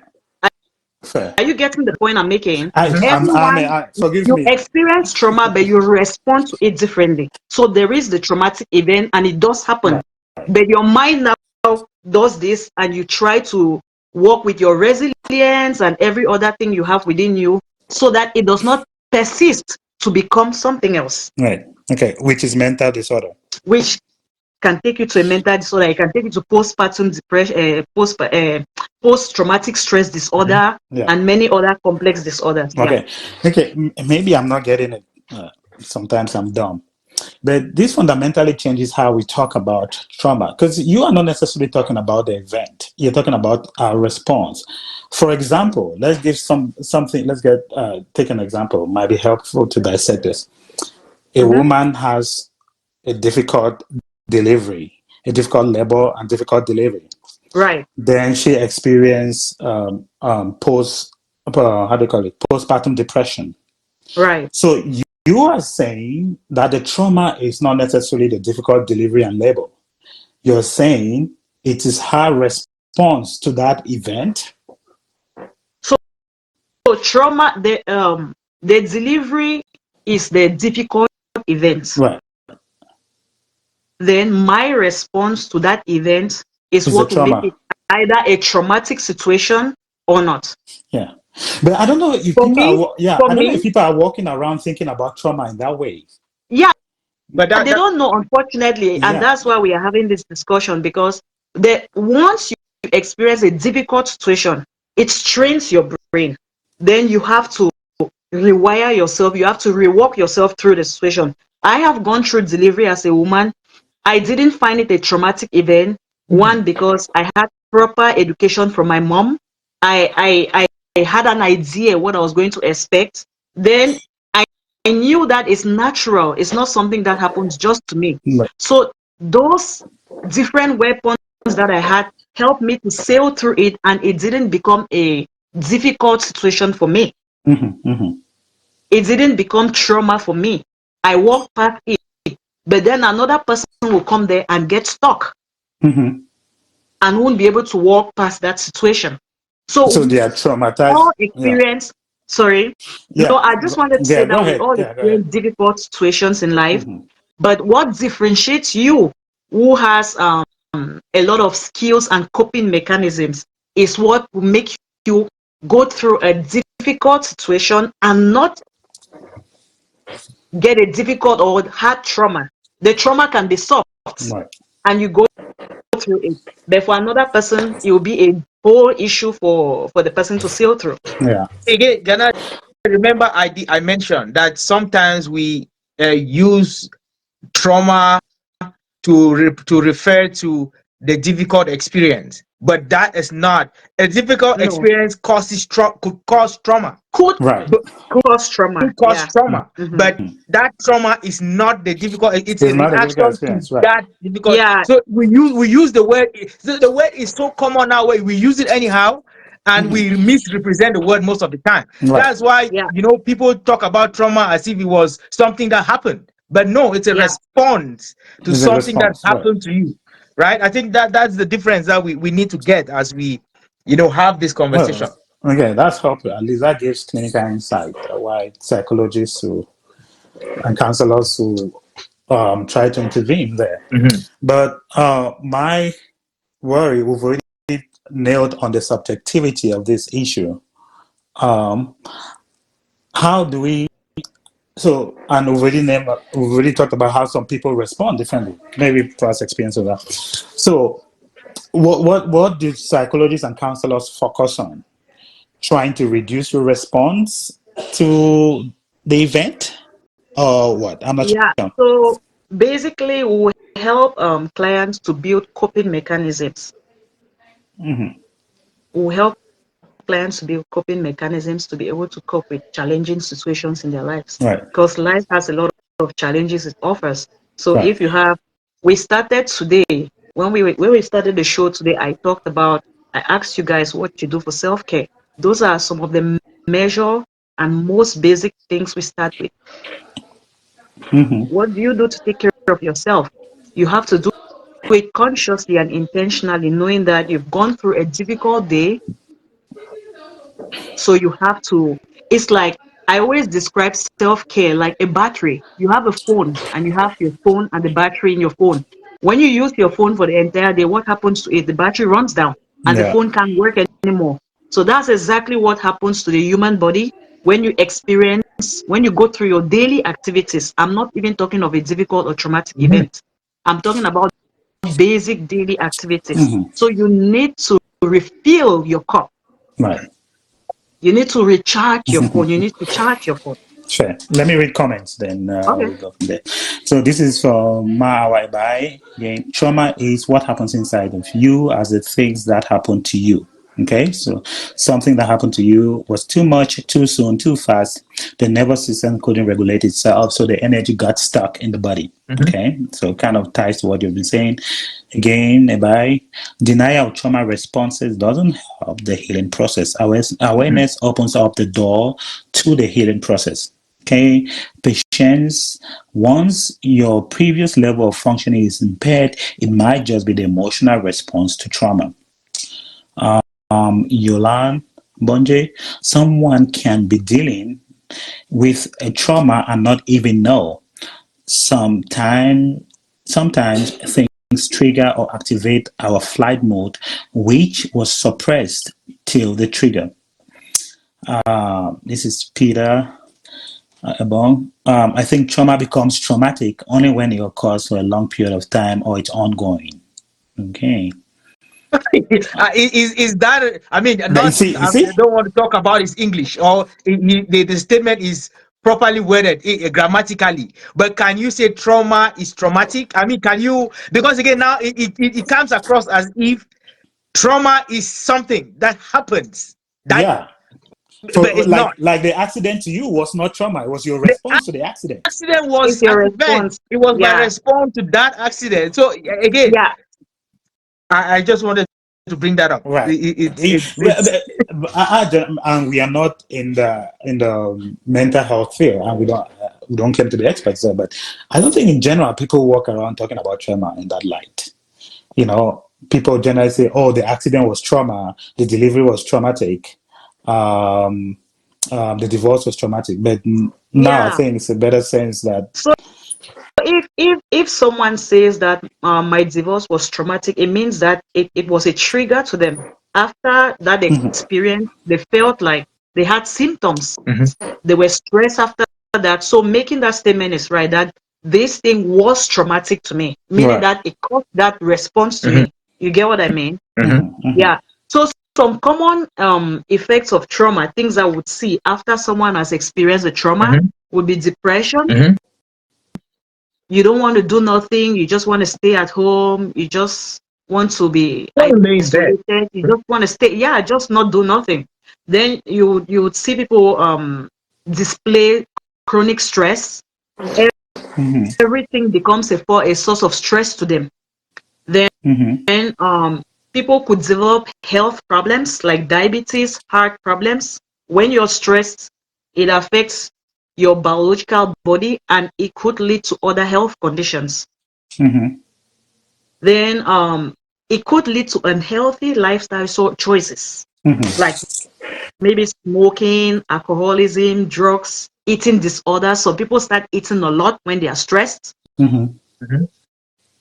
B: Fair.
A: Are you getting the point I'm making?
C: Mm-hmm.
A: Everyone,
B: Forgive
A: you
B: me.
A: experience trauma, but you respond to it differently. So there is the traumatic event, and it does happen.
B: Right.
A: But your mind now does this, and you try to work with your resilience and every other thing you have within you so that it does not persist to become something else,
B: Right. Okay. Which is mental disorder.
A: which can take you to a mental disorder. It can take you to postpartum depression, post-traumatic stress
C: Mm-hmm.
A: disorder,
B: Yeah.
A: and many other complex disorders. Yeah.
B: Okay. Okay. Maybe I'm not getting it. Sometimes I'm dumb. But this fundamentally changes how we talk about trauma because you are not necessarily talking about the event. You're talking about our response. For example, let's give something. Let's take an example. Might be helpful to dissect this. A
A: Mm-hmm.
B: woman has a difficult delivery, a difficult labor and difficult delivery.
A: Right.
B: Then she experienced post how do you call it, postpartum depression.
A: Right.
B: So you are saying that the trauma is not necessarily the difficult delivery and labor. You're saying it is her response to that event.
A: So, trauma, the delivery is the difficult event.
B: Right.
A: Then my response to that event is
B: It's the
A: what will make it
B: trauma.
A: either a traumatic situation or not.
B: Yeah. But I don't know if
A: For
B: people
A: me,
B: are, yeah,
A: for
B: I don't know if
A: me,
B: people are walking around thinking about trauma in that way.
A: yeah,
C: But
A: they don't know, unfortunately, and
B: Yeah.
A: that's why we are having this discussion, because once you experience a difficult situation, it strains your brain. Then you have to rewire yourself, you have to rework yourself through the situation. I have gone through delivery as a woman. I didn't find it a traumatic event. One, because I had proper education from my mom. I had an idea what I was going to expect. Then I knew that it's natural. It's not something that happens just to me.
B: Right.
A: So those different weapons that I had helped me to sail through it, and it didn't become a difficult situation for me. It didn't become trauma for me. I walked past it, but then another person will come there and get stuck and won't be able to walk past that situation.
B: So
A: So
B: they are
A: we
B: traumatized.
A: all
B: Yeah.
A: experience, sorry, no,
B: Yeah.
A: I just wanted to say
B: Yeah. Go
A: that we
B: ahead.
A: all
B: Yeah. Go ahead.
A: experience difficult situations in life, but what differentiates you, who has a lot of skills and coping mechanisms, is what will make you go through a difficult situation and not get a difficult or hard trauma. The trauma can be soft
B: Right.
A: and you go through it. But for another person, it will be a whole issue for the person to sail through.
B: Yeah.
C: Again, Ghana, remember I mentioned that sometimes we use trauma to refer to the difficult experience, but that is not a difficult
A: No,
C: experience could cause trauma,
A: could
B: Right.
C: but
A: cause trauma.
C: could cause
A: Yeah.
C: trauma,
A: Mm-hmm.
C: but that trauma is not the difficult. It's a
B: It's not a difficult
C: reaction to
B: experience. Right.
C: that difficult.
A: Yeah.
C: So we use the word. The word is so common now. Where we use it anyhow, and we misrepresent the word most of the time.
B: Right.
C: That's why
A: Yeah.
C: people talk about trauma as if it was something that happened, but no, it's a
A: Yeah.
C: response to
B: It's a
C: something that
B: response. Right.
C: happened to you, right? I think that's the difference that we need to get as we have this conversation.
B: Well, okay, that's helpful. At least that gives clinical insight why psychologists and counselors who try to intervene there.
C: Mhm.
B: But my worry, we've already nailed on the subjectivity of this issue. Um, how do we? So, and we've already talked about how some people respond differently, maybe past experience of that. So, what do psychologists and counselors focus on? Trying to reduce your response to the event, or what? I'm not
A: Yeah.
B: sure.
A: So basically, we help clients to build coping mechanisms. We help clients to build coping mechanisms to be able to cope with challenging situations in their lives.
B: Right.
A: Because life has a lot of challenges it offers. So
B: Right.
A: if you have, we started today, when we started the show today, I asked you guys what you do for self-care. Those are some of the measure and most basic things we start with. What do you do to take care of yourself? You have to do it consciously and intentionally, knowing that you've gone through a difficult day. So you have to, it's like, I always describe self-care like a battery. You have a phone and you have your phone and the battery in your phone. When you use your phone for the entire day, what happens to it? The battery runs down and the
B: Yeah.
A: phone can't work anymore. So that's exactly what happens to the human body when when you go through your daily activities. I'm not even talking of a difficult or traumatic event. I'm talking about basic daily activities. So you need to refill your cup.
B: Right.
A: You need to recharge your phone. You need to charge your phone.
B: Sure. Let me read comments, then
A: Okay.
B: we go from there. So this is from Ma Awaibai. Again, trauma is what happens inside of you as the things that happen to you. Okay, so something that happened to you was too much, too soon, too fast. The nervous system couldn't regulate itself, so the energy got stuck in the body.
C: Mhm.
B: Okay, so kind of ties to what you've been saying. Again, by denial of trauma responses doesn't help the healing process. Awareness opens up the door to the healing process. Okay, patience. Once your previous level of functioning is impaired, it might just be the emotional response to trauma. Yolan Bonje, someone can be dealing with a trauma and not even know. Sometimes, sometimes things trigger or activate our flight mode, which was suppressed till the trigger. This is Peter Ebong. I think trauma becomes traumatic only when it occurs for a long period of time or it's ongoing. Okay.
C: Is that? I mean,
B: Now,
C: not.
B: you see,
C: I don't want to talk about his English, or the statement is properly worded grammatically, but can you say trauma is traumatic? I mean, can you, because again now it comes across as if trauma is something that happens that,
B: Yeah.
C: but
B: For
C: it's not.
B: like the accident to you was not trauma. It was your
C: The
B: response to the accident.
C: accident
A: It's
C: was
A: your
C: an event.
A: response.
C: It was my
A: Yeah.
C: response to that accident. So again,
A: Yeah.
C: I just wanted to bring that up.
B: Right.
C: It's
B: And we are not in the mental health field, and we don't claim to be experts there. But I don't think in general people walk around talking about trauma in that light. You know, people generally say, "Oh, the accident was trauma, the delivery was traumatic, um, the divorce was traumatic." But now I
A: Yeah.
B: think it's a better sense that.
A: So if someone says that my divorce was traumatic, it means that it was a trigger to them. After that
B: Mhm.
A: experience, they felt like they had symptoms.
C: Mhm.
A: They were stressed after that. So making that statement is right, that this thing was traumatic to me, meaning
B: Right.
A: that it caused that response to
C: Mhm.
A: me. You get what I mean?
C: Mhm.
B: Mhm. Mhm.
A: Yeah. So some common effects of trauma, things I would see after someone has experienced a trauma,
C: Mhm.
A: would be depression.
C: Mhm.
A: You don't want to do nothing. You just want to stay at home. You just want to be
C: Want to lay in bed.
A: isolated. You just want to stay. Yeah, just not do nothing. Then you would see people display chronic stress.
B: Mhm.
A: Everything becomes a source of stress to them. Then
B: Mhm.
A: people could develop health problems like diabetes, heart problems. When you're stressed, it affects your biological body and it could lead to other health conditions.
B: Mhm.
A: Then it could lead to unhealthy lifestyle choices like
B: Mhm.
A: maybe smoking, alcoholism, drugs, eating disorders. Some people start eating a lot when they are stressed.
B: Mhm.
C: Mhm.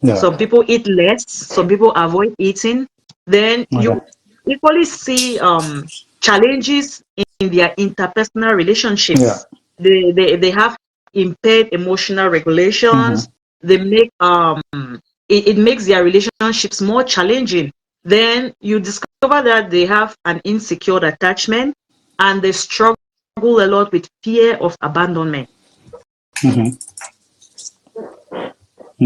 B: Yeah.
A: Some people eat less. Some people avoid eating. Then you
B: Okay.
A: equally see challenges in their interpersonal
B: Yeah.
A: relationships. They have impaired emotional regulations.
B: Mhm.
A: They make it makes their relationships more challenging. Then you discover that they have an insecure attachment and they struggle a lot with fear of abandonment.
B: Mhm.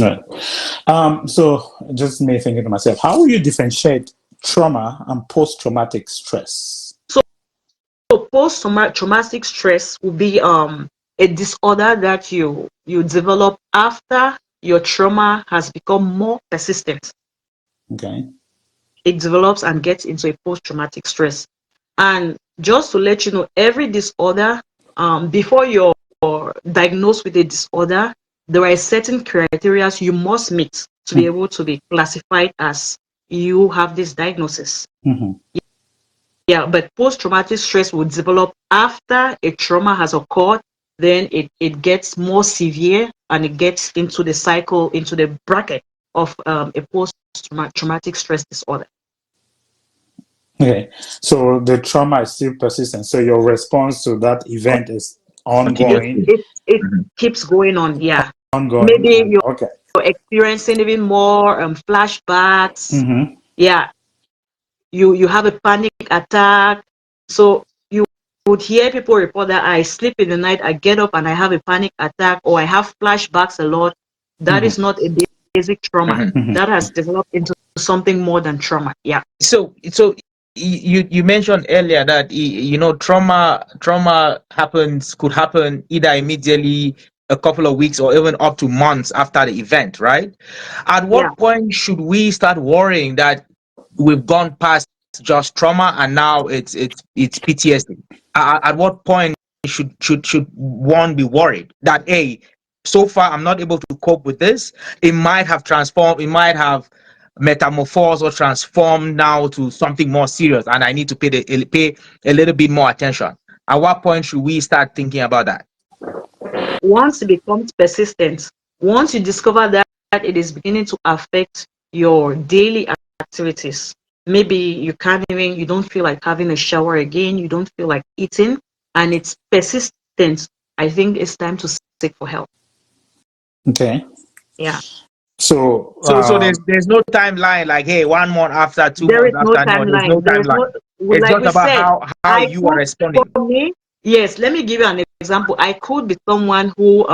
B: Right. So just me thinking to myself, how will you differentiate trauma and post-traumatic stress?
A: So post-traumatic stress will be a disorder that you develop after your trauma has become more persistent.
B: Okay.
A: It develops and gets into a post-traumatic stress. And just to let you know, every disorder, before you're diagnosed with a disorder, there are certain criteria you must meet to be able to be classified as you have this diagnosis.
B: Mm-hmm.
A: Yeah, but post-traumatic stress will develop after a trauma has occurred. Then it gets more severe and it gets into the cycle, into the bracket of a post-traumatic stress disorder.
B: Okay. So the trauma is still persistent. So your response to that event is ongoing,
C: Continuously.
A: It
C: Mhm.
A: keeps going on. Yeah,
B: ongoing,
A: maybe
B: and
A: you're
B: okay.
A: experiencing even more flashbacks.
B: Mm-hmm.
A: Yeah, you have a panic attack. So you would hear people report that I sleep in the night, I get up and I have a panic attack, or I have flashbacks a lot. That is
B: Mm-hmm.
A: not a basic trauma.
C: Mhm.
B: Mm-hmm.
A: That has developed into something more than trauma. Yeah.
C: So you mentioned earlier that trauma happens could happen either immediately, a couple of weeks, or even up to months after the event, right? At
A: Yeah.
C: what point should we start worrying that we've gone past just trauma and now it's PTSD? At what point should one be worried that, hey, so far I'm not able to cope with this? It might have transformed, it might have metamorphosed or transformed now to something more serious, and I need to pay a little bit more attention. At what point should we start thinking about that?
A: Once it becomes persistent, once you discover that it is beginning to affect your daily activities, maybe you don't feel like having a shower again, you don't feel like eating, and it's persistent, I think it's time to seek for help.
B: Okay.
A: Yeah.
B: So
C: So there's no timeline like, hey, 1 month after, two
A: There is
C: months
A: no
C: after. No, there's no
A: timeline. There is no,
C: timeline. It's
A: like
C: just
A: we
C: about
A: said,
C: how
A: I
C: you are
A: could,
C: responding.
A: for me, Yes, let me give you an example. I could be someone who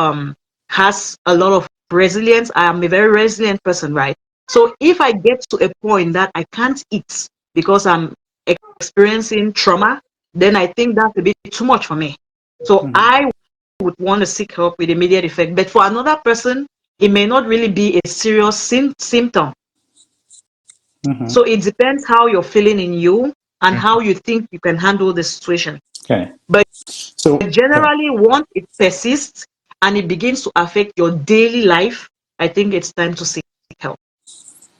A: has a lot of resilience. I am a very resilient person, right? So if I get to a point that I can't eat because I'm experiencing trauma, then I think that's a bit too much for me. So I would want to seek help with immediate effect. But for another person, it may not really be a serious symptom. So it depends how you're feeling in you and how you think you can handle the situation.
B: Okay.
A: But
B: So
A: generally, once it persists and it begins to affect your daily life, I think it's time to seek help.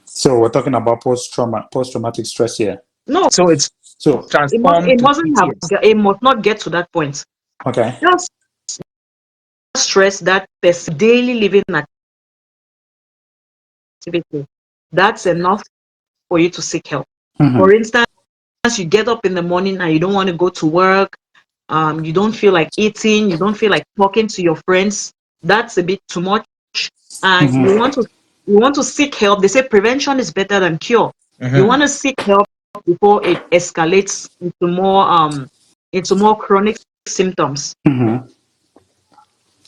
B: so we're talking about post-traumatic stress here.
A: No,
C: So it's
B: So
C: transformed
A: it
C: to
A: mustn't have,
C: PTSD.
A: it must not get to that point.
B: okay.
A: Just stress that daily living activity. That's enough for you to seek help. For instance, you get up in the morning and you don't want to go to work, you don't feel like eating, you don't feel like talking to your friends. That's a bit too much, and you want to seek help. They say prevention is better than cure. You want to seek help before it escalates into more chronic symptoms.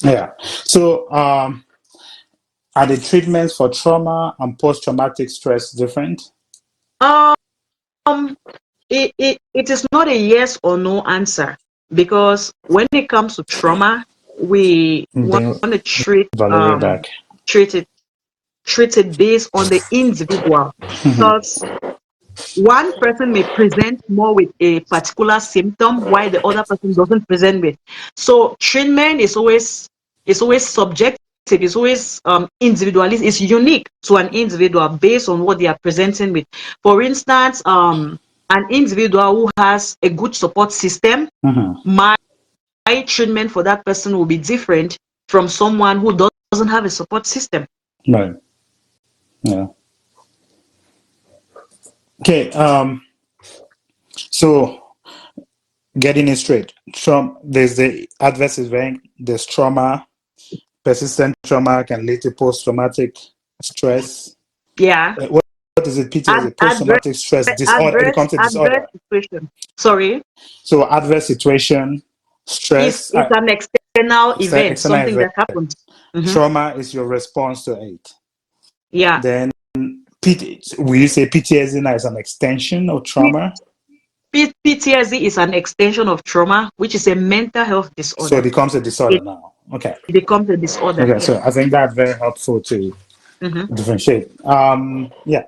B: Yeah. So are the treatments for trauma and post-traumatic stress different?
A: Um, it is not a yes or no answer, because when it comes to trauma, we want
B: Bring
A: to
B: Valerie back.
A: treat it treat it based on the individual, because one person may present more with a particular symptom while the other person doesn't present with. So treatment is always subjective. It's always individualist. It's unique to an individual based on what they are presenting with. For instance, an individual who has a good support system, my treatment for that person will be different from someone who doesn't have a support system.
B: Right. Yeah. Okay. So getting it straight. There's the adverse event, there's trauma, persistent trauma can lead to post-traumatic stress.
A: Yeah.
B: What is it? PTSD,
A: Adverse
B: post-traumatic stress disorder. It becomes a
A: adverse
B: disorder.
A: situation. Sorry.
B: So adverse situation, stress,
A: It's an external event,
B: external
A: something
B: event.
A: that happens.
B: Trauma is your response to it.
A: Yeah.
B: Then will you say PTSD now is an extension of trauma?
A: PTSD is an extension of trauma, which is a mental health
B: So it
A: disorder.
B: becomes a disorder
A: It
B: now. Okay.
A: becomes a disorder.
B: Okay.
A: Yeah.
B: So I think that's very helpful to differentiate. Yeah.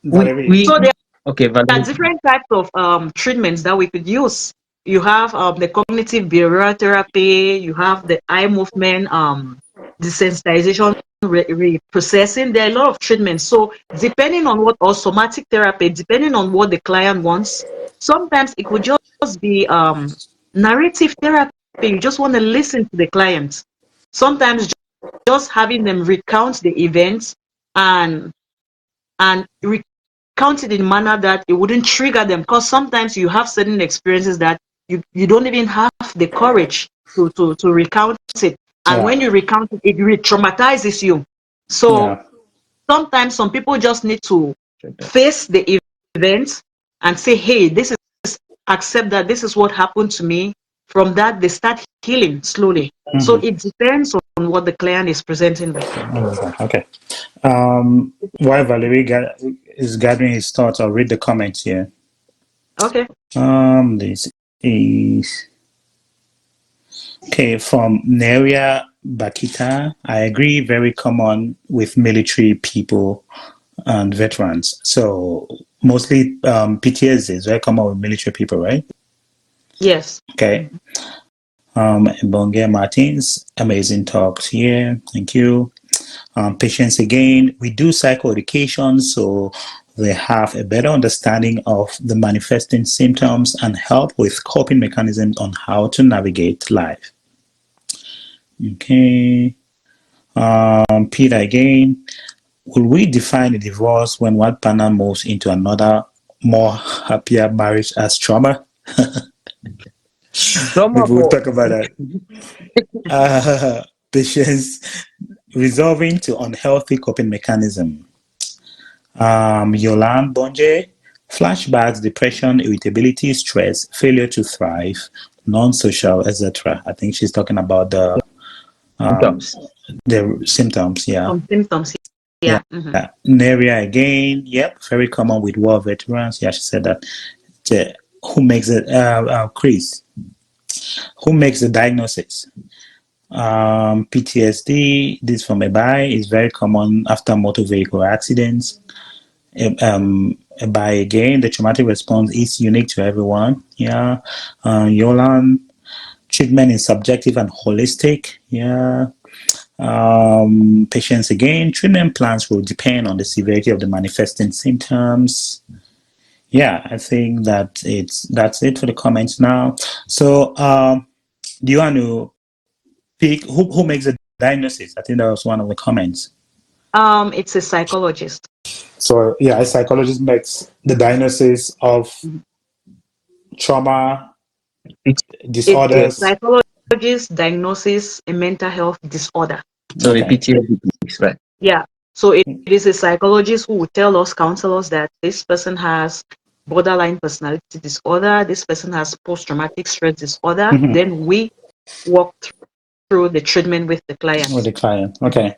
B: Valerie.
C: We
A: So there
C: okay,
A: are
C: Valerie.
A: different types of treatments that we could use. You have the cognitive behavioral therapy. You have the eye movement, desensitization, reprocessing. There are a lot of treatments. So depending on what, or somatic therapy, depending on what the client wants, sometimes it could just be narrative therapy. You just want to listen to the client. Sometimes just having them recount the events and recount it in a manner that it wouldn't trigger them, because sometimes you have certain experiences that you don't even have the courage to recount it, and when
B: Yeah.
A: you recount it, it re-traumatizes you. So
B: Yeah.
A: sometimes some people just need to face the event and say, hey, this is, accept that this is what happened to me. From that, they start healing slowly. So it depends on what the client is presenting with.
B: Okay. While Valerie is gathering his thoughts, I'll read the comments here.
A: Okay.
B: This is okay from Neria Bakita. I agree, very common with military people and veterans. So mostly PTSD is very common with military people, right?
A: Yes.
B: Okay. Bonge Martins, amazing talks here. Thank you. Patients again, we do psychoeducation so they have a better understanding of the manifesting symptoms and help with coping mechanisms on how to navigate life. Okay. Peter again, will we define a divorce when one partner moves into another more happier marriage as trauma?
C: Trauma
B: Maybe we'll
C: for
B: talk about that. Patients resolving to unhealthy coping mechanism. Yolande Bonje, flashbacks, depression, irritability, stress, failure to thrive, non-social, etc. I think she's talking about
C: Symptoms.
B: the symptoms. Yeah,
A: Some symptoms.
B: yeah.
A: Yeah. Mm-hmm.
B: Naria again. Yep, very common with war veterans. Yeah, she said that. Who makes it? Chris, who makes the diagnosis? PTSD, this from a buy, is very common after motor vehicle accidents. By again, the traumatic response is unique to everyone. Yeah. Yolan, treatment is subjective and holistic. Yeah. Patients again, treatment plans will depend on the severity of the manifesting symptoms. Yeah, I think that's it for the comments now. So, do you want to pick who makes the diagnosis? I think that was one of the comments.
A: It's a psychologist.
B: So yeah, a psychologist makes the diagnosis of
A: Mhm.
B: trauma
A: It's a
C: PTSD.
B: disorders.
A: psychologist diagnosis a mental health disorder.
C: So the
B: Okay.
C: PTSD piece, right?
A: Yeah. So it is a psychologist who will tell us, counsel us, that this person has borderline personality disorder, this person has post-traumatic stress disorder.
B: Mm-hmm.
A: Then we walk through the treatment with the
B: With
A: client.
B: the client. Okay.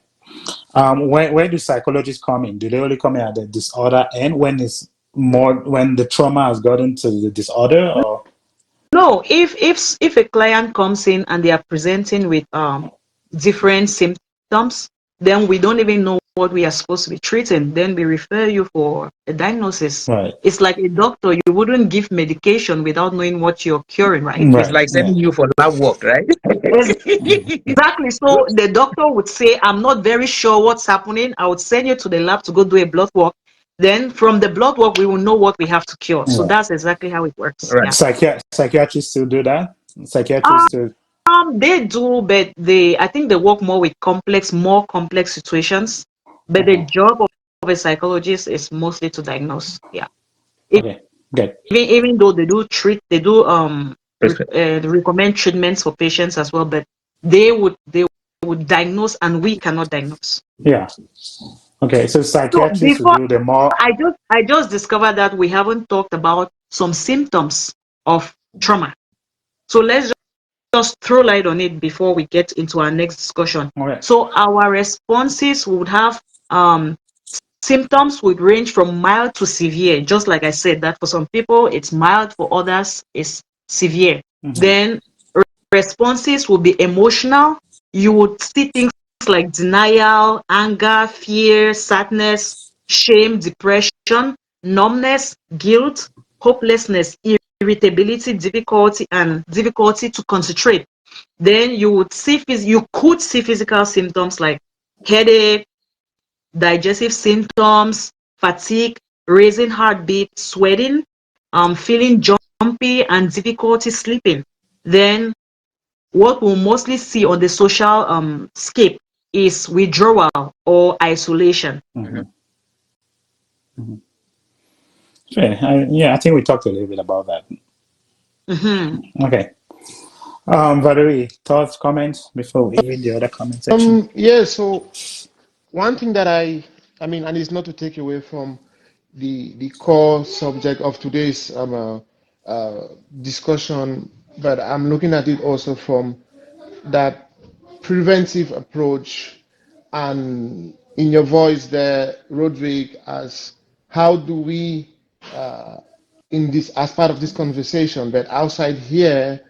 B: Where do psychologists come in? Do they only come in at the disorder end when the trauma has gotten to the disorder, or
A: No, if a client comes in and they are presenting with different symptoms, then we don't even know what we are supposed to be treating. Then we refer you for a diagnosis.
B: right?
A: It's like a doctor. You wouldn't give medication without knowing what you're curing, right?
C: It's
B: Right.
C: like
B: Yeah.
C: sending you for lab work, right?
A: Exactly. So the doctor would say, I'm not very sure what's happening. I would send you to the lab to go do a blood work. Then from the blood work, we will know what we have to cure. So
B: Right.
A: that's exactly how it works.
C: Right.
A: Yeah.
B: Psychiatrists still do that.
A: Um,
B: Psychiatrists still.
A: they do, but I think they work more with more complex situations. But the
B: Uh-huh.
A: job of a psychologist is mostly to diagnose. Yeah.
B: Okay. Good.
A: Even though they do
C: Respect.
A: recommend treatments for patients as well, but they would diagnose and we cannot diagnose.
B: Yeah. Okay. So
A: So
B: psychiatrists will
A: before
B: do the more.
A: I just discovered that we haven't talked about some symptoms of trauma. So let's just throw light on it before we get into our next discussion.
B: Okay.
A: So our responses would have symptoms would range from mild to severe. Just like I said, that for some people it's mild, for others it's severe.
B: Mm-hmm.
A: Then responses will be emotional. You would see things like denial, anger, fear, sadness, shame, depression, numbness, guilt, hopelessness, irritability, difficulty to concentrate. Then you could see physical symptoms like headache, digestive symptoms, fatigue, raising heartbeat, sweating, feeling jumpy, and difficulty sleeping. Then what we'll mostly see on the social scape is withdrawal or isolation.
B: Mm-hmm. Mm-hmm. Sure. Yeah, I think we talked a little bit about that.
A: Mm-hmm.
B: Okay. Valerie, thoughts, comments before we read the other comment section?
D: Yeah, so one thing that I mean, and it's not to take away from the core subject of today's discussion, but I'm looking at it also from that preventive approach, and in your voice there, Roderick, as how do we in this as part of this conversation, but outside here,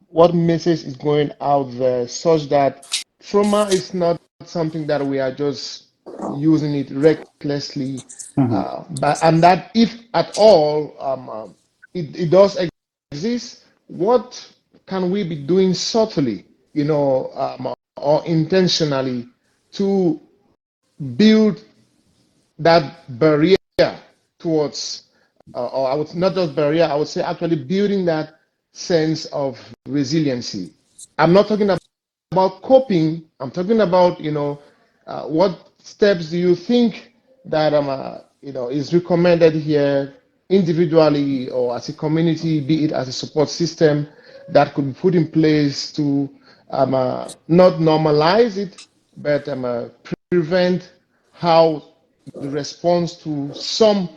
D: what message is going out there such that trauma is not something that we are just using it recklessly,
B: Mm-hmm.
D: but and that if at all it does exist, what can we be doing subtly, or intentionally to build that barrier towards, or I would not just barrier, I would say actually building that sense of resiliency. I'm not talking about coping. I'm talking about, what steps do you think that is recommended here individually or as a community, be it as a support system that could be put in place to not normalize it, but prevent how the response to some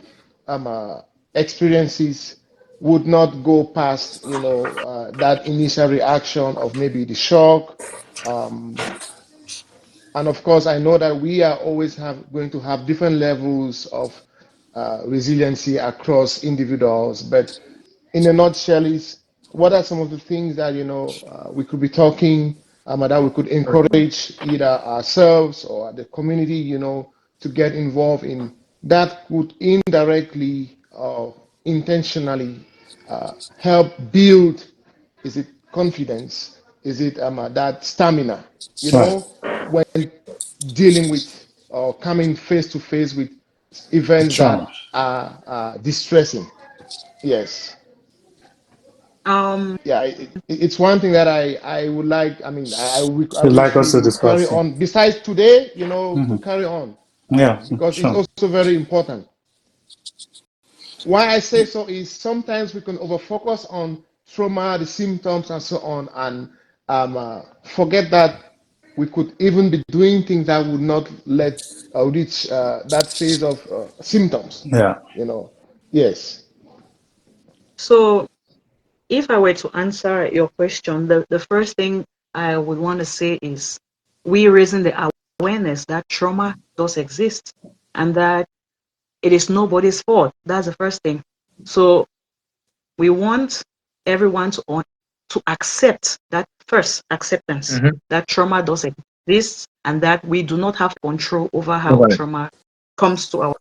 D: experiences would not go past, that initial reaction of maybe the shock. Um, and of course, I know that we are always going to have different levels of resiliency across individuals. But in a nutshell, is what are some of the things that we could be talking, that we could encourage either ourselves or the community, to get involved in, that would indirectly or intentionally help build, is it confidence, is it that stamina,
B: Right.
D: when dealing with or coming face to face with events
B: Trauma.
D: that are distressing. Yes.
A: Um,
D: Yeah, it's one thing that I would like. I mean, I
B: You'd
D: wish
B: like us
D: we
B: to
D: would carry
B: discuss?
D: on. Besides today, to
B: Mm-hmm.
D: carry on,
B: Yeah,
D: because it's
B: sure.
D: also very important. Why I say so is sometimes we can over focus on trauma, the symptoms, and so on, and forget that we could even be doing things that would not let reach that phase of symptoms.
B: Yeah.
D: You know, yes.
A: so if I were to answer your question, the first thing I would want to say is we raising the awareness that trauma does exist and that it is nobody's fault. That's the first thing. So we want everyone to accept that first acceptance
C: Mm-hmm.
A: that trauma does exist and that we do not have control over how
C: Okay.
A: trauma comes to our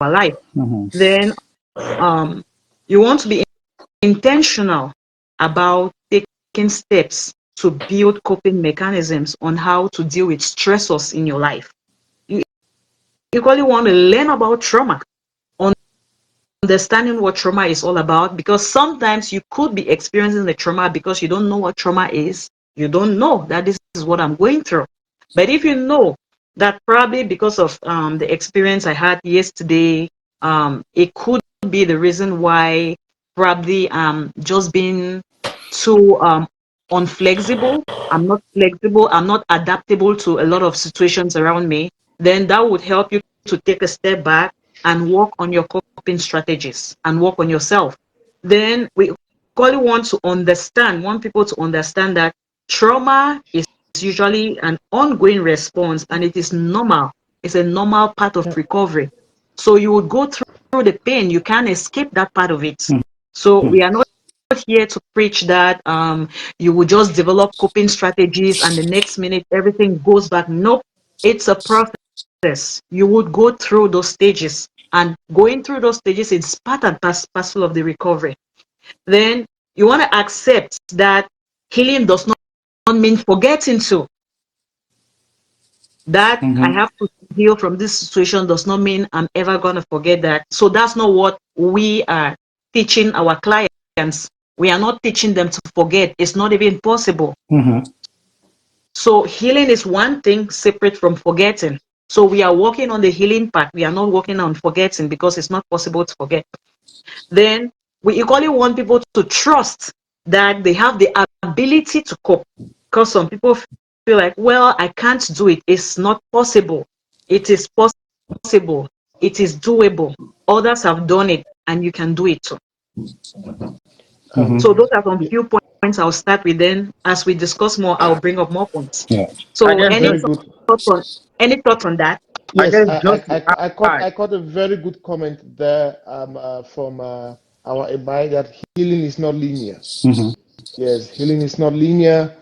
A: life.
B: Mm-hmm.
A: Then you want to be intentional about taking steps to build coping mechanisms on how to deal with stressors in your life. You equally want to learn about trauma, understanding what trauma is all about, because sometimes you could be experiencing the trauma because you don't know what trauma is. You don't know that this is what I'm going through. But if you know that probably because of the experience I had yesterday, it could be the reason why probably just being too unflexible. I'm not flexible. I'm not adaptable to a lot of situations around me. Then that would help you to take a step back and work on your coping strategies and work on yourself. Then we really want people to understand that trauma is usually an ongoing response and it is normal. It's a normal part of recovery. So you would go through the pain. You can't escape that part of it. So we are not here to preach that you will just develop coping strategies and the next minute everything goes back. Nope. It's a process. You would go through those stages, and going through those stages is part and parcel of the recovery. Then you want to accept that healing does not mean forgetting to. That I
B: Mm-hmm.
A: have to heal from this situation does not mean I'm ever going to forget that. So that's not what we are teaching our clients. We are not teaching them to forget. It's not even possible.
B: Mm-hmm.
A: So healing is one thing separate from forgetting. So we are working on the healing part. We are not working on forgetting because it's not possible to forget. Then we equally want people to trust that they have the ability to cope. Because some people feel like, well, I can't do it. It's not possible. It is possible. It is doable. Others have done it and you can do it too.
B: Mm-hmm.
A: So those are some few points I'll start with. Then as we discuss more, I'll bring up more points.
B: Yeah.
C: I
A: So
C: just
D: Very good.
A: any thoughts on that?
C: I
D: Yes,
C: just just to
D: I
C: add.
D: caught a very good comment there from our Ibai, that healing is not linear.
B: Mm-hmm.
D: Yes, healing is not linear,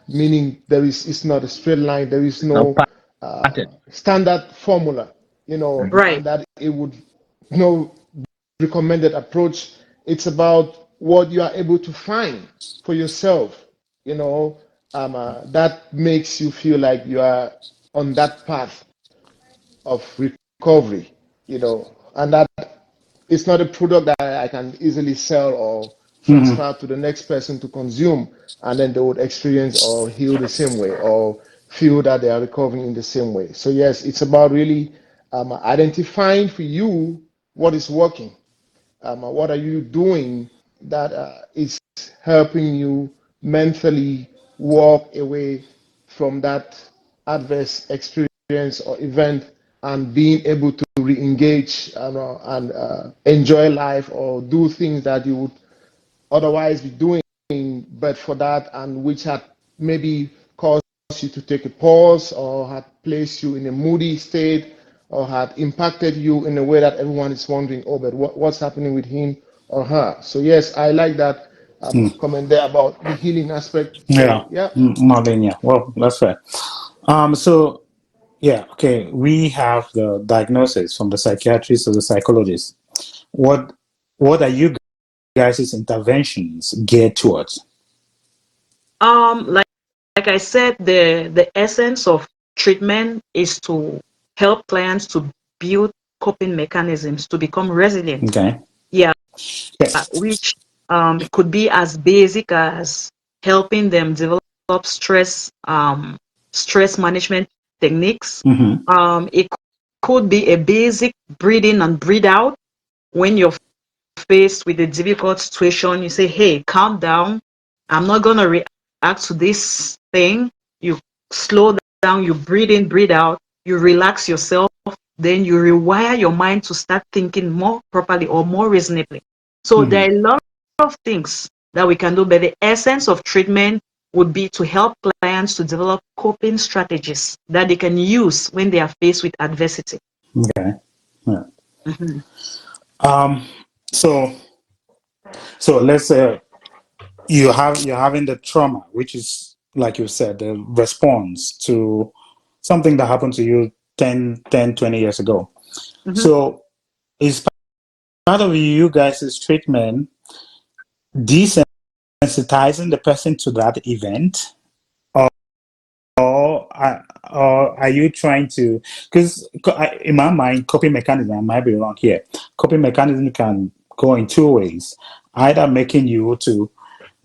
D: meaning it's not a straight line. There is
C: No
D: no
C: pattern.
D: standard formula,
A: Right.
D: and that it would no recommended approach. It's about what you are able to find for yourself, that makes you feel like you are on that path of recovery, and that it's not a product that I can easily sell or
B: Mm-hmm.
D: transfer to the next person to consume, and then they would experience or heal the same way or feel that they are recovering in the same way. So, yes, it's about really identifying for you what is working. What are you doing that is helping you mentally walk away from that adverse experience or event and being able to re-engage and enjoy life or do things that you would otherwise be doing, but for that, and which had maybe caused you to take a pause or had placed you in a moody state or had impacted you in a way that everyone is wondering, oh, but what's happening with him or her? So, yes, I like that comment there about the healing aspect.
B: Yeah,
D: So, yeah.
B: Marlene, yeah. Well, that's fair. So yeah, okay. We have the diagnosis from the psychiatrist or the psychologist. What are you guys' interventions geared towards?
A: Like I said, the essence of treatment is to help clients to build coping mechanisms to become resilient.
B: Okay.
A: Yeah,
B: Okay.
A: which it could be as basic as helping them develop stress management techniques.
B: Mm-hmm.
A: It could be a basic breathe in and breathe out when you're faced with a difficult situation. You say, "Hey, calm down. I'm not gonna react to this thing." You slow down. You breathe in, breathe out. You relax yourself. Then you rewire your mind to start thinking more properly or more reasonably. So
B: Mm-hmm.
A: there are a lot of things that we can do, but the essence of treatment would be to help clients to develop coping strategies that they can use when they are faced with adversity.
B: Okay. Yeah.
A: Mhm.
B: Um. So let's say you're having the trauma, which is like you said, the response to something that happened to you 20 years ago.
A: Mhm.
B: So is part of you guys' treatment desensitizing the person to that event, or are you trying to? Because in my mind, coping mechanism, I might be wrong here. Coping mechanism can go in two ways: either making you to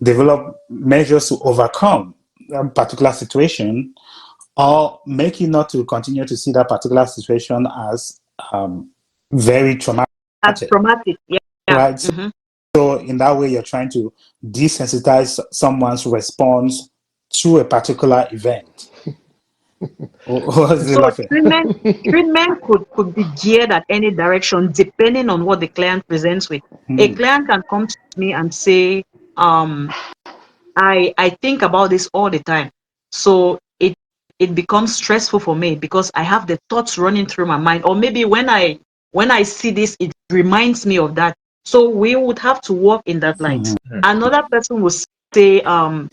B: develop measures to overcome a particular situation, or make you not to continue to see that particular situation as very traumatic,
A: As traumatic. Yeah. Yeah.
B: right? So in that way, you're trying to desensitize someone's response to a particular event. What's the
A: So
B: laughing?
A: treatment could be geared at any direction depending on what the client presents with. A
B: Hmm.
A: client can come to me and say, um, I think about this all the time. So it becomes stressful for me because I have the thoughts running through my mind. Or maybe when I see this, it reminds me of that. So we would have to work in that light.
B: Hmm.
A: Another person will say,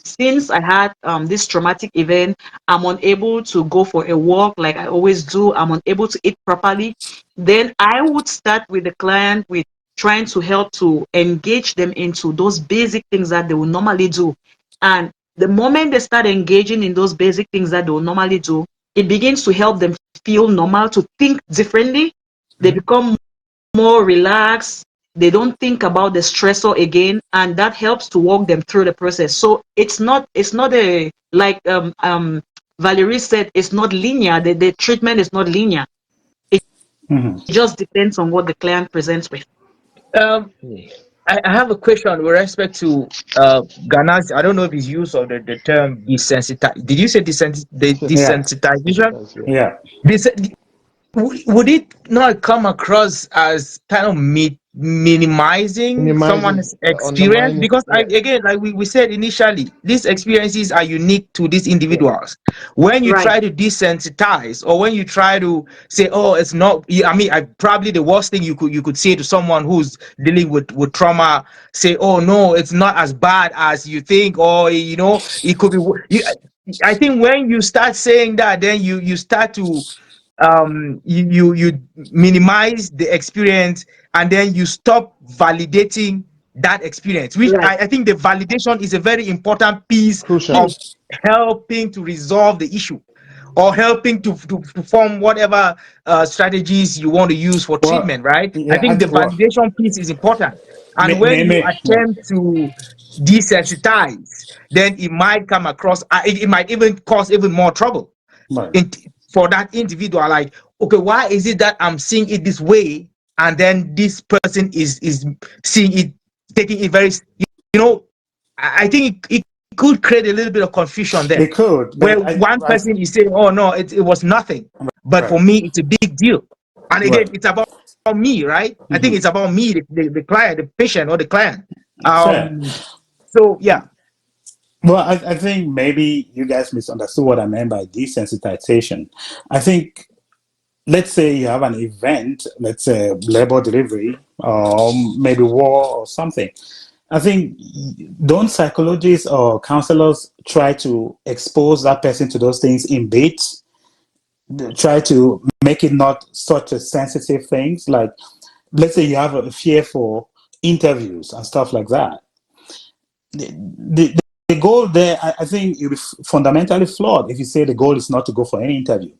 A: since I had this traumatic event, I'm unable to go for a walk like I always do. I'm unable to eat properly. Then I would start with the client with trying to help to engage them into those basic things that they will normally do. And the moment they start engaging in those basic things that they will normally do, it begins to help them feel normal, to think differently. They become more relaxed. They don't think about the stressor again, and that helps to walk them through the process. So it's not a like Valerie said, it's not linear. The treatment is not linear. It
B: Hmm.
A: just depends on what the client presents with.
C: Um, I have a question with respect to Ghana's. I don't know if it's use of the term desensitize. Did you say
B: Yeah,
C: desensitization?
D: Sensitize, yeah.
B: yeah.
C: This, would it not come across as kind of minimizing
D: Minimizing,
C: someone's experience?
D: undermining,
C: Because
D: yeah.
C: again, like we said initially, these experiences are unique to these
D: Yeah.
C: individuals. When you
A: Right.
C: try to desensitize, or when you try to say, "Oh, it's not," I mean, probably the worst thing you could say to someone who's dealing with trauma, say, "Oh no, it's not as bad as you think," or it could be. I think when you start saying that, then you start to you minimize the experience, and then you stop validating that experience, which
A: Right.
C: I think the validation is a very important piece
D: Crucial.
C: of helping to resolve the issue, or helping to form whatever strategies you want to use for
B: Well,
C: treatment, right? I
B: yeah.
C: think the validation piece is important. And when you
B: Yeah.
C: attempt to desensitize, then it might come across, it might even cause even more trouble
B: Right.
C: in, for that individual. Like, okay, why is it that I'm seeing it this way, and then this person is seeing it, taking it very, you know I think it could create a little bit of confusion there,
B: It could,
C: where
B: but
C: one person is saying, oh no, it was nothing, but
B: Right.
C: for me, it's a big deal. And again,
B: Right.
C: it's about me, right? I think it's about me, the client, the patient, or the client.
B: Fair.
C: So yeah.
B: Well, I think maybe you guys misunderstood what I meant by desensitization. I think, let's say you have an event, let's say labor delivery, or maybe war or something. I think, don't psychologists or counselors try to expose that person to those things in bits? They try to make it not such a sensitive things. Like, let's say you have a fear for interviews and stuff like that. The goal there, I think, it is fundamentally flawed if you say the goal is not to go for any interview,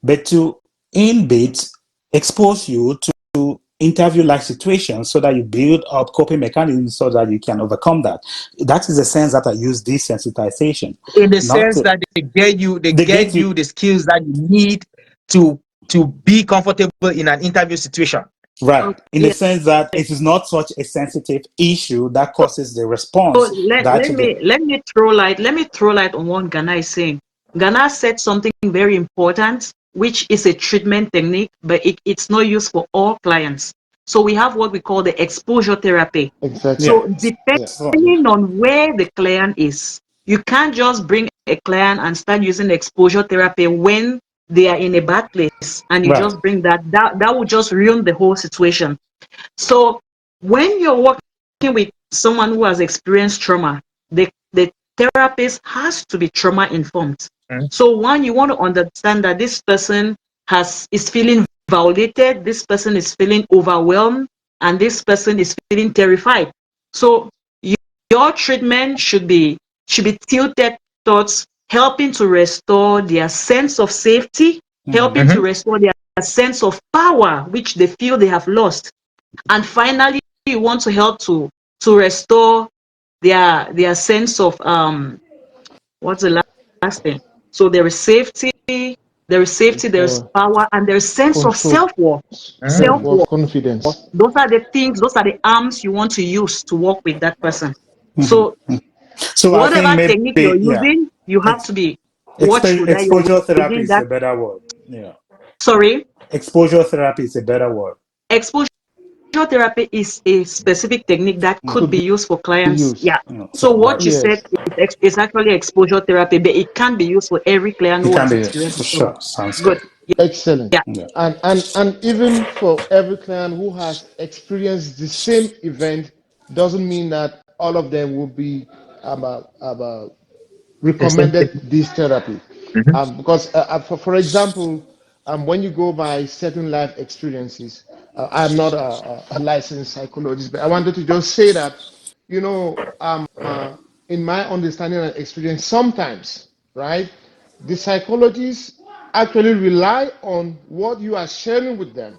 B: but to in bits expose you to interview-like situations so that you build up coping mechanisms so that you can overcome that. That is the sense that I use desensitization.
C: In the
B: Not
C: sense
B: to,
C: that they
B: they
C: get
B: get
C: you
B: you
C: the skills that you need to be comfortable in an interview situation.
B: right,
A: Okay,
B: in the
A: yeah.
B: sense that it is not such a sensitive issue that
A: So,
B: causes the
A: so
B: response that
A: let
B: you
A: me
B: get.
A: throw light on what Ghana is saying. Ghana said something very important, which is a treatment technique, but it's not used for all clients. So we have what we call the exposure therapy.
D: Exactly.
B: Yeah.
A: So
D: Yeah.
B: So,
D: Yeah.
A: depending on where the client is, you can't just bring a client and start using exposure therapy when they are in a bad place and you
B: right.
A: just bring that will just ruin the whole situation. So when you're working with someone who has experienced trauma, the therapist has to be trauma informed.
C: Mm.
A: So one, you want to understand that this person is feeling violated, this person is feeling overwhelmed, and this person is feeling terrified. So your treatment should be tilted towards helping to restore their sense of safety, helping to
C: Mm-hmm.
A: restore their sense of power, which they feel they have lost. And finally, you want to help to restore their sense of what's the last thing? So there is
D: Uh,
A: power, and there is sense of
D: control,
A: self-worth.
C: Mm.
D: self-worth,
A: Self-worth.
D: confidence.
A: Those are the things, those are the arms you want to use to work with that person.
B: Mhm.
A: So
B: So I think
A: whatever technique you're
B: maybe, yeah,
A: using, you have
B: ex-
A: to be watchful that you're
B: exposure therapy
A: using
B: is
A: that.
B: a better word. Yeah,
A: Sorry,
B: exposure therapy is a better word.
A: exposure therapy is a specific technique that could
D: Could
A: be used for
D: be
A: clients.
D: used.
A: Yeah.
B: So
A: So what you
B: that's,
A: said
D: Yes.
A: is actually exposure therapy, but it can be used for every client
B: it
A: who
B: can
A: has
B: be
A: experienced
B: for
A: trauma.
B: sure. Sounds
A: Good.
B: good.
D: Excellent.
A: Yeah.
B: Yeah.
D: And even for every client who has experienced the same event, doesn't mean that all of them will be
C: The same
D: recommended
C: thing.
D: this therapy.
C: Mm-hmm.
D: Because, for example, when you go by certain life experiences, I'm not a licensed psychologist, but I wanted to just say that, in my understanding and experience, sometimes, right, the psychologists actually rely on what you are sharing with them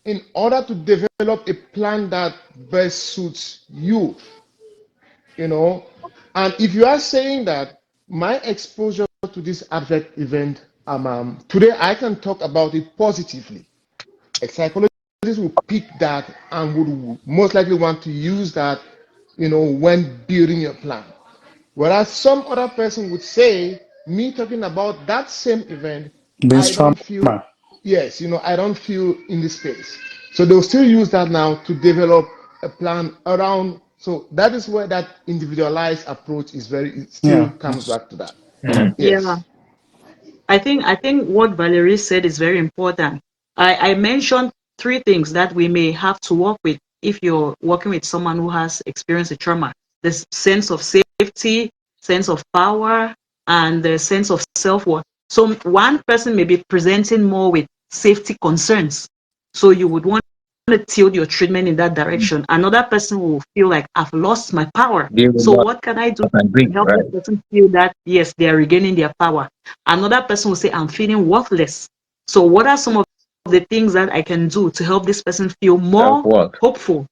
D: in order to develop a plan that best suits you, you know. And if you are saying that my exposure to this adverse event, today I can talk about it positively. A psychologist will pick that and would most likely want to use that, when building your plan. Whereas some other person would say, me talking about that same event,
B: Brings
D: I
B: trauma.
D: don't feel, yes, I don't feel in the space. So they'll still use that now to develop a plan around. So that is where that individualized approach it still
B: Yeah.
D: comes back to that.
C: Mm.
A: Yeah.
D: Yes.
A: I think what Valerie said is very important. I mentioned three things that we may have to work with if you're working with someone who has experienced a trauma. The sense of safety, sense of power, and the sense of self-worth. So one person may be presenting more with safety concerns. So you would want to tilt your treatment in that direction. Another person will feel like, I've lost my power.
C: Deal with
A: So
C: what
A: what can I do
C: I can
A: to
C: bring,
A: help this
C: right?
A: person feel that, yes, they are regaining their power? Another person will say, I'm feeling worthless. So what are some of the things that I can do to help this person feel
C: Self
A: more
C: work.
A: hopeful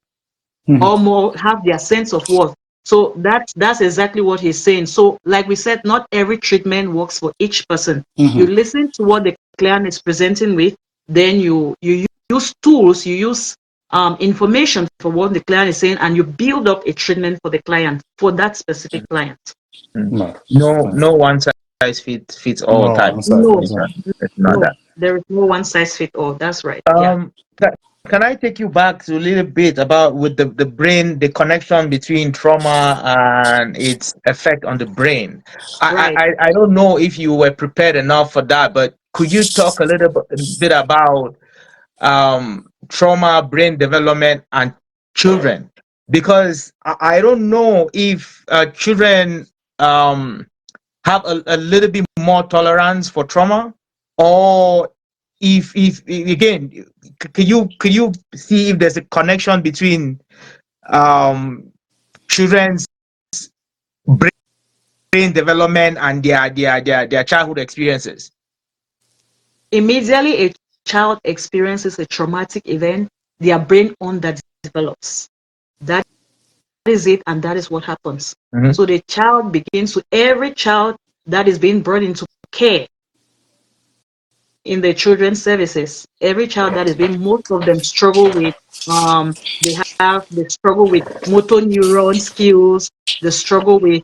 B: Mhm.
A: or more have their sense of worth? So that's exactly what he's saying. So like we said, not every treatment works for each person. You
B: Mhm.
A: listen to what the client is presenting with, then you use tools, you use information for what the client is saying, and you build up a treatment for the client, for that specific client.
C: Mm.
B: Right.
C: No,
B: Right.
C: no one size fits all
B: No
C: type
B: answer.
A: No,
C: definition.
B: Answer.
C: It's not
A: no.
C: that.
A: There is no one size fit all. That's right. Yeah.
C: Ca- can I take you back to a little bit about with the brain, the connection between trauma and its effect on the brain?
A: Right.
C: I don't know if you were prepared enough for that, but could you talk a little bit about trauma, brain development, and children? Because I don't know if children have a little bit more tolerance for trauma, or if again, could you see if there's a connection between um children's brain development and their childhood experiences?
A: Immediately a child experiences a traumatic event, their brain underdevelops. That is it, and that is what happens.
C: Mm-hmm.
A: So the child begins to, every child that is being brought into care in the children's services, every child that is being, most of them struggle with, they struggle with motor neuron skills, they struggle with,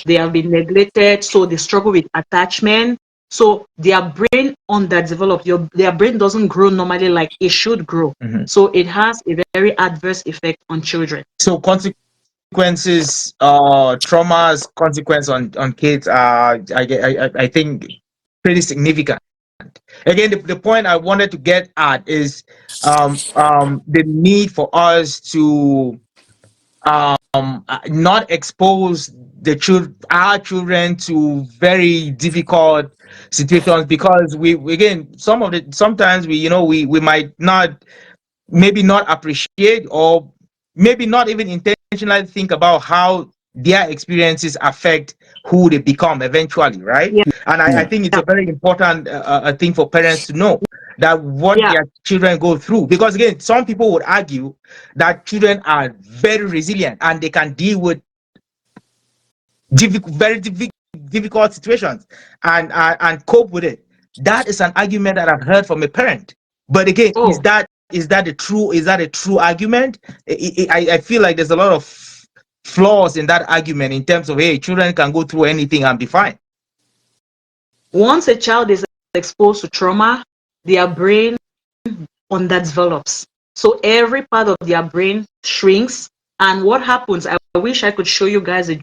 A: they have been neglected, so they struggle with attachment. So their brain underdeveloped. Their brain doesn't grow normally like it should grow.
C: Mm-hmm.
A: So it has a very adverse effect on children.
C: So consequences, trauma's consequence on kids are, I think, pretty significant. Again, the point I wanted to get at is the need for us to not expose our children to very difficult situations, because we again, sometimes we might not, maybe not appreciate, or maybe not even intentionally think about how their experiences affect who they become eventually, right?
A: Yeah.
C: And I
B: Yeah.
C: think it's a very important thing for parents to know, that what
A: Yeah.
C: their children go through, because again, some people would argue that children are very resilient and they can deal with difficult situations and cope with it. That is an argument that I've heard from a parent. But again,
A: Oh,
C: is that a true argument? I feel like there's a lot of flaws in that argument, in terms of, hey, children can go through anything and be fine.
A: once a child is exposed to trauma, their brain underdevelops. So every part of their brain shrinks. And what happens, I wish I could show you guys a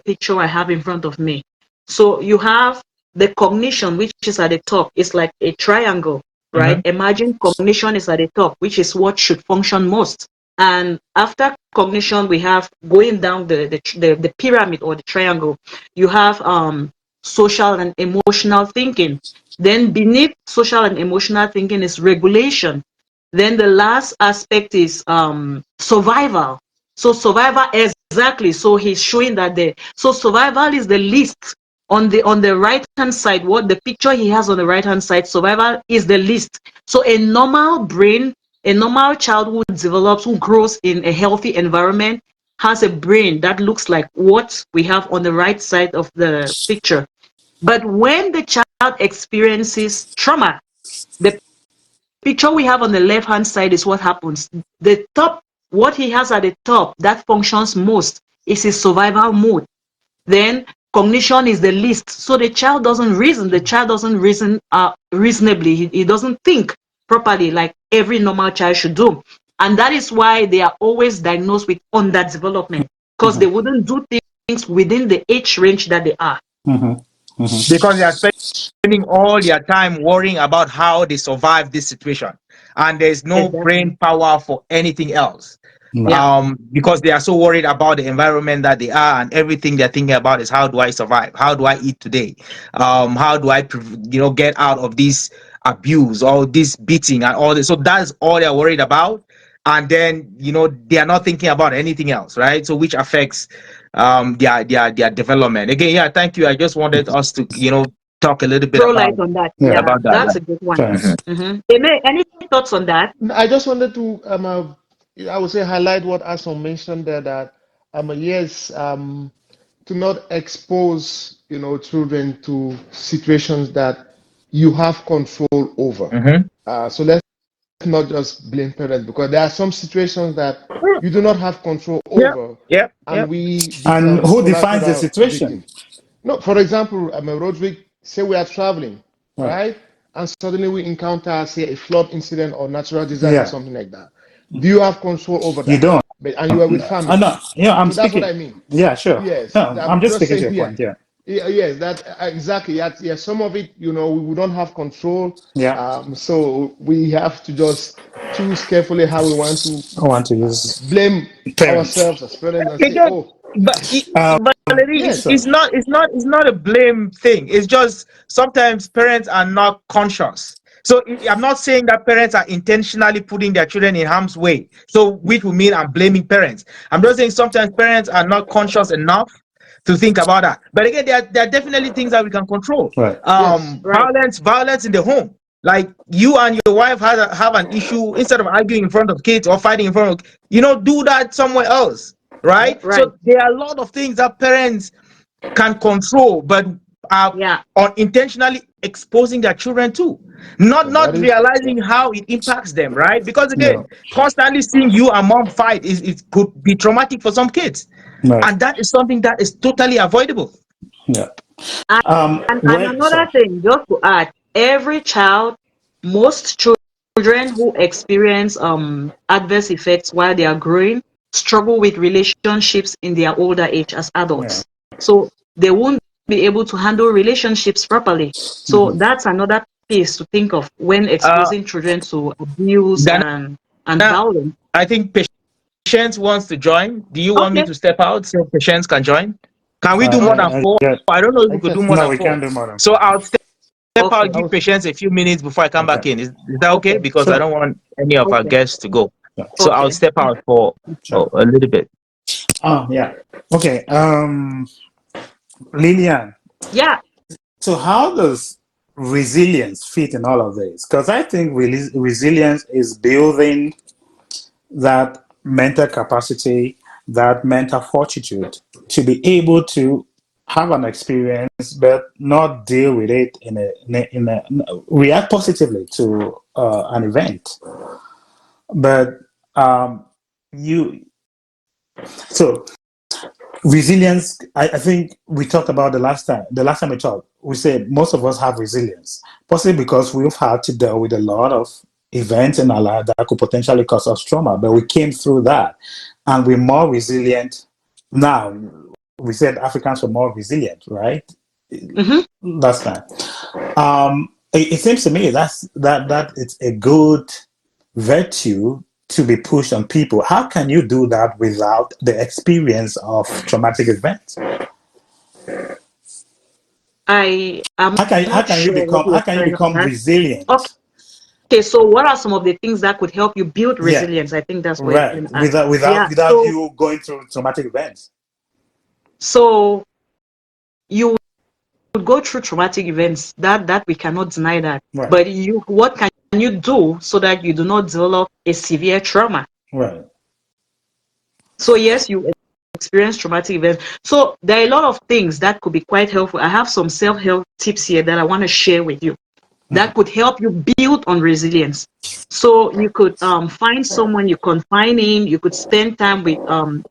A: picture I have in front of me. So you have the cognition, which is at the top. It's like a triangle, right?
C: Mm-hmm.
A: Imagine cognition is at the top, which is what should function most. And after cognition, we have, going down the pyramid or the triangle, you have social and emotional thinking. Then beneath social and emotional thinking is regulation. Then the last aspect is survival. So survival, exactly. So he's showing that so survival is the least on the right hand side. What the picture he has on the right hand side, survival is the least. So a normal brain, a normal child who develops, who grows in a healthy environment, has a brain that looks like what we have on the right side of the picture. But when the child experiences trauma, the picture we have on the left hand side is what happens. The top, what he has at the top that functions most is his survival mode. Then cognition is the least. So the child doesn't reason. The child doesn't reason reasonably. He doesn't think properly like every normal child should do. And that is why they are always diagnosed with underdevelopment, because they wouldn't do things within the age range that they are.
C: Because they are spending all their time worrying about how they survive this situation, and there's no
A: Exactly.
C: brain power for anything else.
A: Yeah.
C: Because they are so worried about the environment that they are, and everything they're thinking about is, how do I survive? How do I eat today? How do I get out of this abuse or this beating and all this? So that's all they're worried about. And then they are not thinking about anything else, right? So which affects their development. Again, yeah, thank you. I just wanted us to talk a little bit
A: Throw light on that.
B: Yeah.
A: Yeah,
C: about that.
A: that's a good one.
B: Thanks.
A: Any thoughts on that?
D: I just wanted to, I would say, highlight what Ason mentioned there, that yes, to not expose, children to situations that you have control over. So let's not just blame parents, because there are some situations that you do not have control
C: Yeah,
D: over,
C: yeah, yeah.
D: and we
B: And
D: become
B: who defines the
D: collateral
B: situation?
D: victims. No, for example, Roderick, say we are traveling,
B: Right.
D: right? and suddenly we encounter, say, a flood incident or natural disaster,
B: Yeah.
D: something like that. Do you have control over
B: You
D: that?
B: don't.
D: And you are with family.
B: No, I'm
D: So that's what
B: speaking.
D: I mean.
B: Yeah, sure.
D: Yes,
B: No, I'm
D: I'm
B: just
D: just
B: speaking to
D: saying,
B: your
D: yeah.
B: point. Yeah.
D: Yes, that exactly. Yeah, some of it, we don't have control.
B: Yeah.
D: So we have to just choose carefully how we want to
B: I want to use
D: blame
B: parents.
D: ourselves as parents and say,
C: Again,
D: oh,
C: but
B: Um,
C: but Valerie,
D: yes,
B: so
C: it's not a blame thing. It's just sometimes parents are not conscious. So I'm not saying that parents are intentionally putting their children in harm's way. So which would mean I'm blaming parents. I'm just saying sometimes parents are not conscious enough to think about that. But again, there are definitely things that we can control.
B: right.
D: yes,
A: Right.
C: Violence in the home. Like you and your wife have an issue, instead of arguing in front of kids or fighting in front of, do that somewhere else, right?
D: yep,
A: Right.
C: So there are a lot of things that parents can control, but are
A: Yeah.
C: unintentionally exposing their children to, not
D: that
C: not
D: is,
C: realizing
D: yep,
C: how it impacts them, right? Because
B: Yeah.
C: again, constantly seeing you and mom fight is could be traumatic for some kids,
B: Right.
C: and that is something that is totally avoidable.
B: Yeah.
A: And, and
B: Well,
A: another
B: sorry.
A: thing, just to add, every child, most children who experience adverse effects while they are growing struggle with relationships in their older age as
B: Yeah.
A: adults. So they won't be able to handle relationships properly. So
B: Mhm.
A: that's another piece to think of when
C: Uh,
A: exposing children to abuse
C: Dana,
A: and violence.
C: I think Patience wants to join. Do you want me
A: Okay,
C: to step out so Patience can join? Can we do more than
B: I
C: four?
B: get.
C: I don't know if
D: I
C: we could
D: can,
C: do more
B: No,
C: than
B: we can't
C: four.
B: do more than
C: So
B: four.
C: I'll step out,
A: okay,
D: I
C: give
D: was,
C: Patience a few minutes before I come
B: Okay.
C: back in. Is that okay?
A: okay,
C: Because I
B: So,
C: don't want any of our
A: okay,
C: guests to go.
B: yeah,
C: So I'll
A: okay.
C: step out for
B: sure.
C: a little bit.
B: Oh, yeah. Okay. Lillian.
A: Yeah,
B: So, how does resilience fit in all of this? Because I think resilience is building that mental capacity, that mental fortitude to be able to have an experience, but not deal with it react positively to an event. But you, so resilience, I think we talked about the last time we talked, we said most of us have resilience, possibly because we've had to deal with a lot of events in our life that could potentially cause us trauma, but we came through that and we're more resilient now. We said Africans were more resilient, right?
A: hmm
B: Last time. It seems to me that it's a good virtue to be pushed on people. How can you do that without the experience of traumatic events?
A: I am
B: How
A: not
B: can you
A: sure what
B: become
A: you're trying to ask.
B: resilient?
A: Okay, so what are some of the things that could help you build
B: Yeah,
A: resilience? I think that's what you're
B: right.
A: trying to ask. Yeah,
B: Without you going through traumatic events.
A: so you would go through traumatic events. That we cannot deny that.
B: Right,
A: But what can you do so that you do not develop a severe trauma?
B: right.
A: So yes, you experience traumatic events. So there are a lot of things that could be quite helpful. I have some self-help tips here that I want to share with you that could help you build on resilience. So you could find someone you confine in. You could spend time with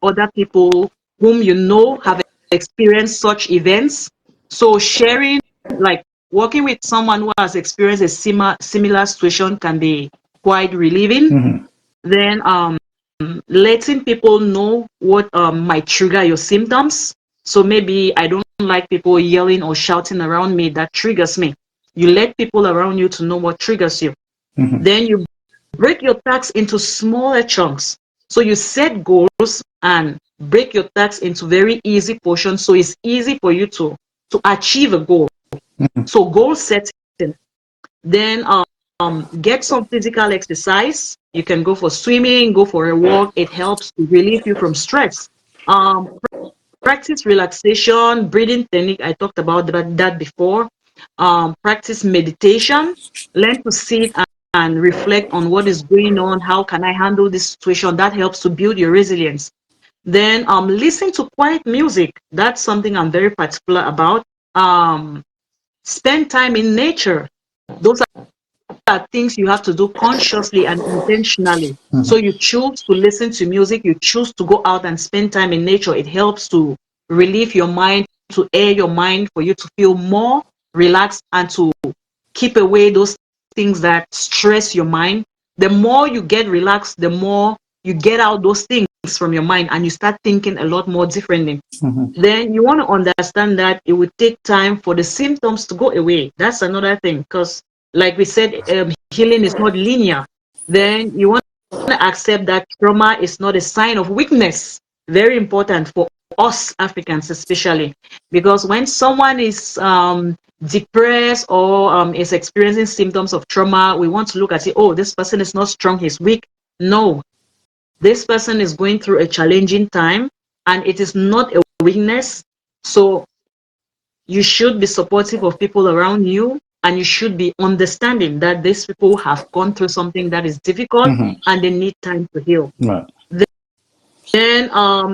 A: other people whom you know have experienced such events. So sharing, like working with someone who has experienced a similar situation can be quite relieving.
B: Mm-hmm.
A: Then letting people know what might trigger your symptoms. So maybe I don't like people yelling or shouting around me. That triggers me. You let people around you to know what triggers you.
B: Mm-hmm.
A: Then you break your tasks into smaller chunks. So you set goals and break your tasks into very easy portions. So it's easy for you to achieve a goal. So goal setting. Then get some physical exercise. You can go for swimming, go for a walk. It helps to relieve you from stress. Um, practice relaxation, breathing technique. I talked about that before. Practice meditation. Learn to sit and reflect on what is going on. How can I handle this situation? That helps to build your resilience. Then listen to quiet music. That's something I'm very particular about. Spend time in nature. Those are things you have to do consciously and intentionally. So
B: Mm-hmm.
A: you choose to listen to music, you choose to go out and spend time in nature. It helps to relieve your mind, to air your mind, for you to feel more relaxed and to keep away those things that stress your mind. The more you get relaxed, the more you get out those things from your mind and you start thinking a lot more differently. Then you want to understand that it would take time for the symptoms to go away. That's another thing, because like we said, healing is not linear. Then you want to accept that trauma is not a sign of weakness. Very important for us Africans especially, because when someone is depressed or is experiencing symptoms of trauma, we want to look at it, oh, this person is not strong, he's weak. No, this person is going through a challenging time and it is not a weakness. So you should be supportive of people around you, and you should be understanding that these people have gone through something that is difficult and they need time to heal.
B: Right.
A: Then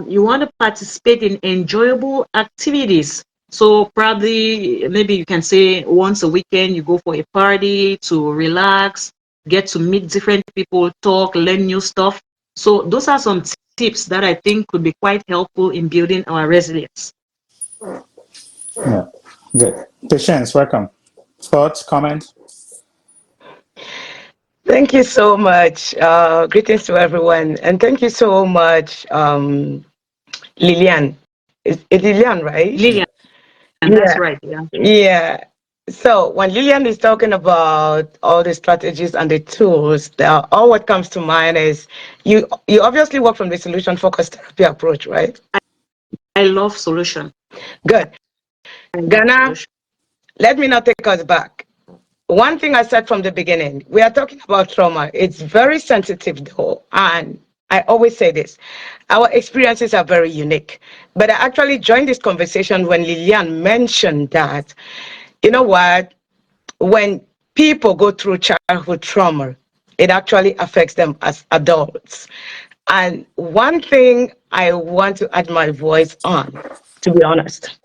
A: you want to participate in enjoyable activities. So probably maybe you can say once a weekend you go for a party to relax, get to meet different people, talk, learn new stuff. So those are some tips that I think could be quite helpful in building our resilience.
B: Yeah. Good. Patience, welcome. Thoughts, comments?
E: Thank you so much. Greetings to everyone. And thank you so much, Lillian. It's Lillian, right?
A: Lillian, and that's
E: Yeah.
A: right. Yeah.
E: Yeah. So when Lillian is talking about all the strategies and the tools, all what comes to mind is you obviously work from the solution focused therapy approach, right?
A: I love solution.
E: Good.
A: I love
E: Ghana,
A: solution.
E: let me not take us back. One thing I said from the beginning, we are talking about trauma. It's very sensitive though, and I always say this, our experiences are very unique. But I actually joined this conversation when Lillian mentioned that, you know what, when people go through childhood trauma, it actually affects them as adults. And one thing I want to add my voice on, to be honest,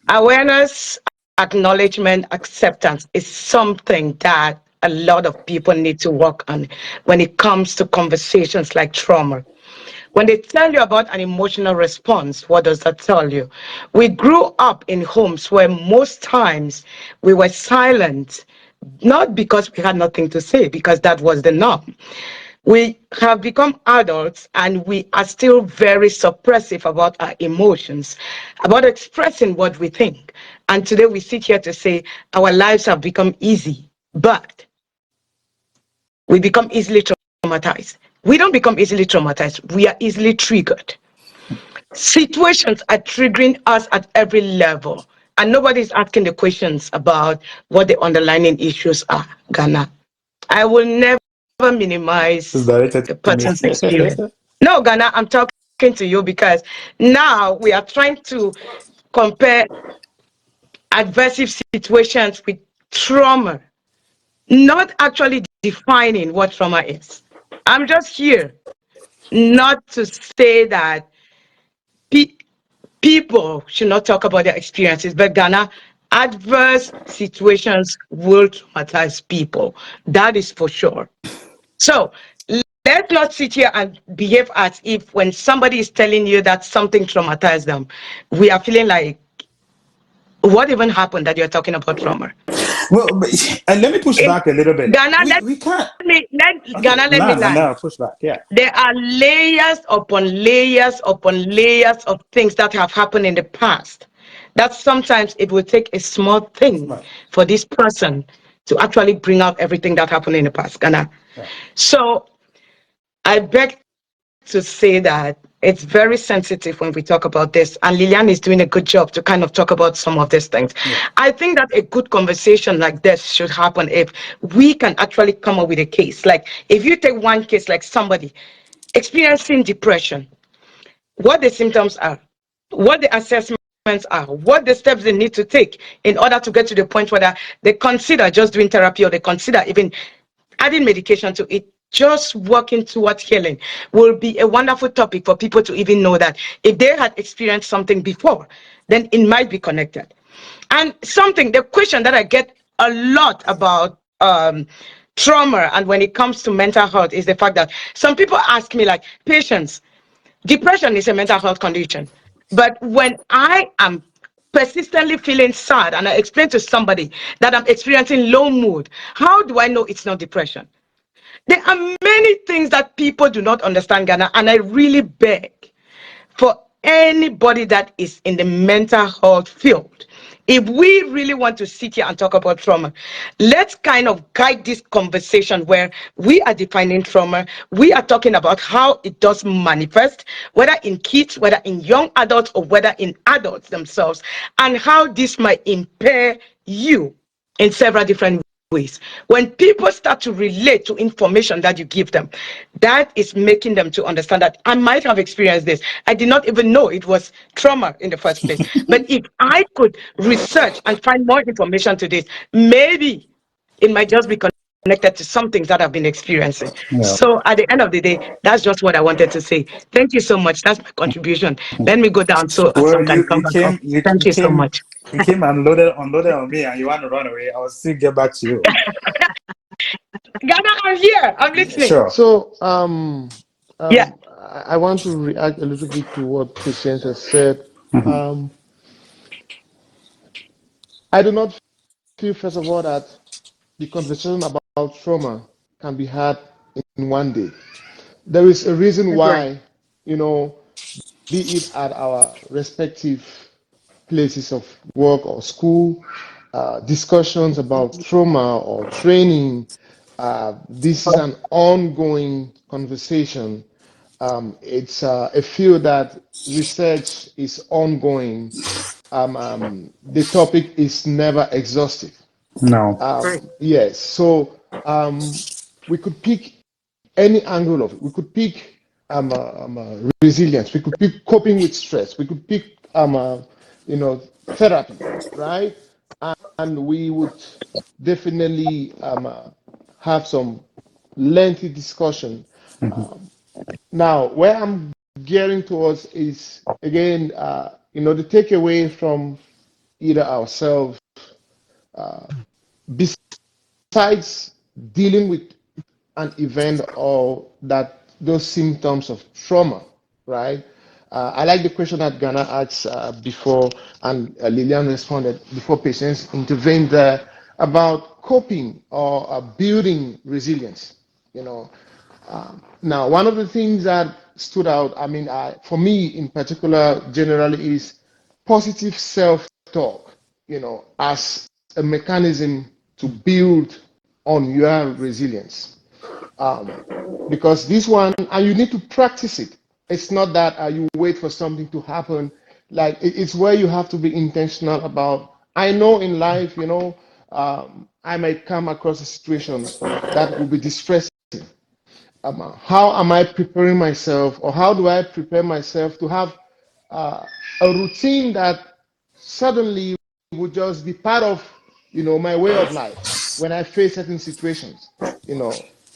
E: awareness, acknowledgement, acceptance is something that a lot of people need to work on when it comes to conversations like trauma. When they tell you about an emotional response, what does that tell you? We grew up in homes where most times we were silent, not because we had nothing to say, because that was the norm. We have become adults and we are still very suppressive about our emotions, about expressing what we think. And today we sit here to say our lives have become easy, but we become easily traumatized. We don't become easily traumatized, we are easily triggered. Situations are triggering us at every level, and nobody's asking the questions about what the underlying issues are, Ghana. I will never
B: It's
E: minimize
B: directed
E: a
B: to me.
E: person's experience. No, Ghana, I'm talking to you because now we are trying to compare adversive situations with trauma, not actually defining what trauma is. I'm just here not to say that people should not talk about their experiences, but Ghana, adverse situations will traumatize people. That is for sure. So let's not sit here and behave as if when somebody is telling you that something traumatized them, we are feeling like, what even happened that you're talking about trauma?
B: Well, let me push
E: In
B: back a little bit.
E: Ghana,
B: We can't. Okay,
E: Ghana, let me
B: no,
E: land.
B: no, push back. Yeah.
E: There are layers upon layers upon layers of things that have happened in the past. That sometimes it will take a small thing
B: Right.
E: for this person to actually bring out everything that happened in the past, Ghana.
B: Right.
E: So I beg to say that it's very sensitive when we talk about this, and Lillian is doing a good job to kind of talk about some of these things.
B: Yeah.
E: I think that a good conversation like this should happen if we can actually come up with a case. Like if you take one case like somebody experiencing depression, what the symptoms are, what the assessments are, what the steps they need to take in order to get to the point where they consider just doing therapy or they consider even adding medication to it, just working towards healing will be a wonderful topic for people to even know that if they had experienced something before, then it might be connected. And the question that I get a lot about trauma and when it comes to mental health is the fact that some people ask me like, patients, depression is a mental health condition. But when I am persistently feeling sad and I explain to somebody that I'm experiencing low mood, how do I know it's not depression? There are many things that people do not understand, Ghana, and I really beg for anybody that is in the mental health field. If we really want to sit here and talk about trauma, let's kind of guide this conversation where we are defining trauma. We are talking about how it does manifest, whether in kids, whether in young adults, or whether in adults themselves, and how this might impair you in several different ways. When people start to relate to information that you give them, that is making them to understand that I might have experienced this. I did not even know it was trauma in the first place. But if I could research and find more information to this, maybe it might just be connected to some things that I've been experiencing.
B: Yeah.
E: So at the end of the day, that's just what I wanted to say. Thank you so much. That's my contribution. Let me go down so
B: Well,
E: some can come back up. Thank you so much.
B: you came and unloaded on me, and you want to run away. I'll still get back to you.
E: Ghana, I'm here. I'm listening.
B: Sure.
D: So
E: Yeah.
D: I want to react a little bit to what Patience has said. Um, I do not feel, first of all, that the conversation about trauma can be had in one day. There is a reason
E: Agree.
D: why, you know, be it at our respective places of work or school, discussions about trauma or training. This is an ongoing conversation. It's a field that research is ongoing. The topic is never exhaustive.
B: No.
E: Right.
D: Yes, so we could pick any angle of it. We could pick resilience. We could pick coping with stress. We could pick therapy, right? And we would definitely have some lengthy discussion. Now, where I'm gearing towards is again, the takeaway from either ourselves, besides dealing with an event or that those symptoms of trauma, right? I like the question that Ghana asked before, and Lillian responded before Patience intervened there about coping or building resilience. You know, now one of the things that stood out, I mean, for me in particular, generally, is positive self-talk. As a mechanism to build on your resilience, because this one, and you need to practice it. It's not that you wait for something to happen. Like it's where you have to be intentional about. I know in life, I might come across a situation that will be distressing. How am I preparing myself, or how do I prepare myself to have a routine that suddenly would just be part of, my way of life when I face certain situations.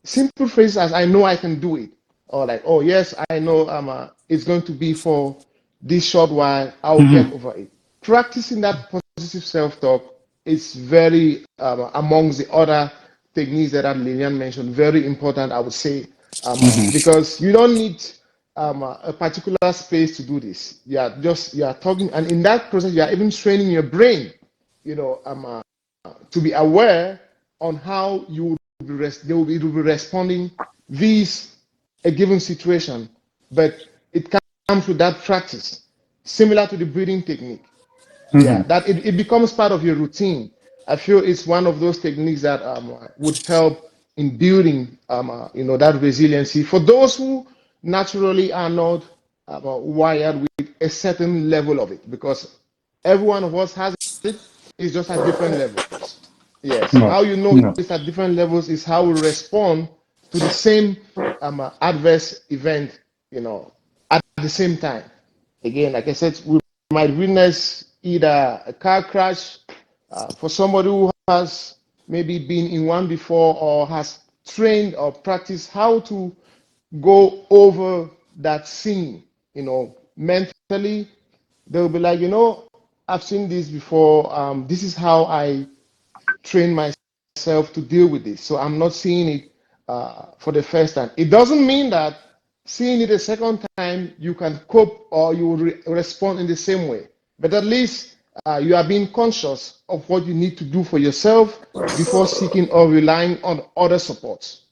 D: Simple phrases as I know I can do it, or like, oh yes, I know it's going to be for this short while. I'll get over it. Practicing that positive self-talk is very amongst the other techniques that Lillian mentioned, very important, I would say, because you don't need a particular space to do this. You are talking, and in that process, you are even training your brain, to be aware on how they will be responding vis a given situation. But it comes with that practice, similar to the breathing technique. Yeah, that it becomes part of your routine. I feel it's one of those techniques that would help in building, that resiliency for those who naturally are not wired with a certain level of it, because every one of us has it. It's just at different levels. Yes,
B: No.
D: how you know
B: No.
D: it's at different levels is how we respond to the same adverse event, at the same time. Again, like I said, we might witness either a car crash for somebody who has maybe been in one before or has trained or practiced how to go over that scene, mentally. They'll be like, I've seen this before. This is how I train myself to deal with this. So I'm not seeing it for the first time. It doesn't mean that seeing it a second time you can cope or you will respond in the same way. But at least you are being conscious of what you need to do for yourself before seeking or relying on other supports.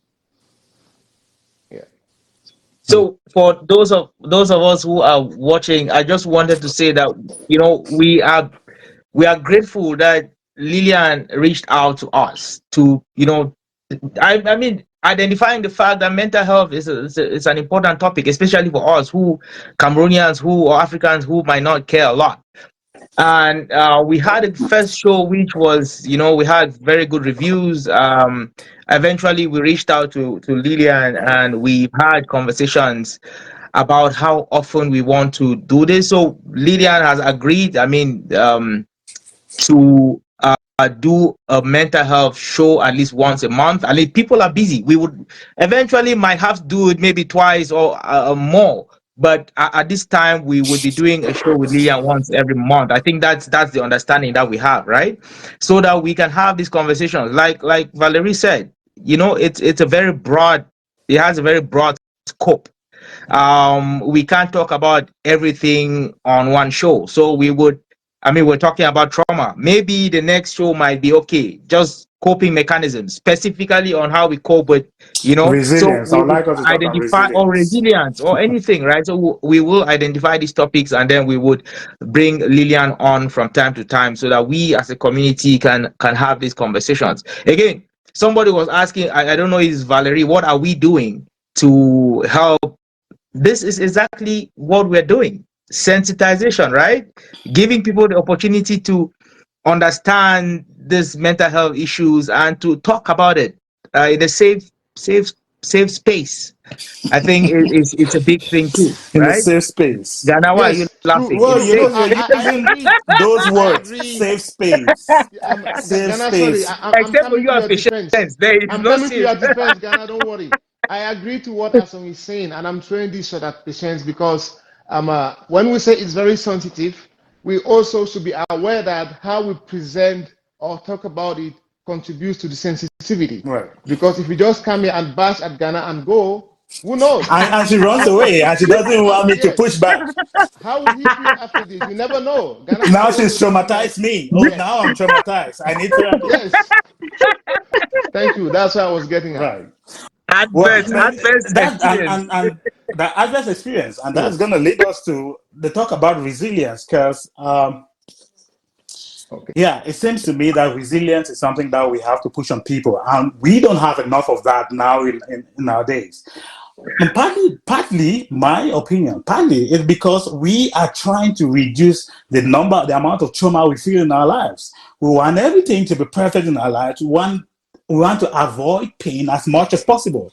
D: Yeah.
C: So for those of us who are watching, I just wanted to say that we are grateful that Lillian reached out to us to I mean, identifying the fact that mental health is an important topic, especially for us who Cameroonians who or Africans who might not care a lot. And we had a first show which was, we had very good reviews. Eventually we reached out to Lillian and we've had conversations about how often we want to do this. So Lillian has agreed, I mean, to do a mental health show at least once a month. I mean, people are busy. We would eventually might have to do it maybe twice or more. But at this time, we would be doing a show with Lillian once every month. I think that's the understanding that we have, right? So that we can have these conversations. Like Valerie said, it's a very broad. It has a very broad scope. We can't talk about everything on one show. So we're talking about trauma. Maybe the next show might be okay, just coping mechanisms, specifically on how we cope with, so
B: Resilience. I
C: we
B: would
C: will
B: like us to talk about
C: identify or
B: resilience.
C: resilience or anything, right? So we will identify these topics and then we would bring Lillian on from time to time so that we as a community can have these conversations. Again, somebody was asking, I don't know, is Valerie, what are we doing to help? This is exactly what we're doing. Sensitization, right? Giving people the opportunity to understand these mental health issues and to talk about it in a safe, safe space. I think it's a big thing too,
B: In a
C: right?
B: safe space.
C: Ghana, why are you
D: Yes, true,
C: laughing?
B: Well,
C: It's
D: true,
B: you
C: safe.
B: know,
D: true.
B: you're
D: I
B: using
D: agree.
B: those
D: I
B: words,
D: agree.
B: safe space, safe
D: Ghana, sorry,
B: space.
D: I'm
C: Except for
D: coming
C: you
D: to
C: and
D: your defense.
C: patience, there is
D: I'm
C: no
D: coming to
C: safe.
D: your defense, Ghana. Don't worry. I agree to what Asom is saying, and I'm throwing this shot at patience because when we say it's very sensitive, we also should be aware that how we present or talk about it contributes to the sensitivity.
B: Right.
D: Because if we just come here and bash at Ghana and go, who knows?
B: And she runs away and she doesn't want me to
D: Yes.
B: push back.
D: How would he feel after this? You never know. Ghana
B: Now
D: might
B: she's
D: also feel like,
B: traumatized me. Oh,
D: yes,
B: now I'm traumatized. I need therapy.
D: yes. Thank you. That's what I was getting at.
B: Right. Well,
C: Adverse,
B: but
C: adverse
B: that
C: experience.
B: and the adverse experience, and that's
D: Yes.
B: going to lead us to the talk about resilience, because
D: Okay.
B: yeah, it seems to me that resilience is something that we have to push on people, and we don't have enough of that now in our days. And partly, my opinion, partly is because we are trying to reduce the amount of trauma we feel in our lives. We want everything to be perfect in our lives. We want to avoid pain as much as possible.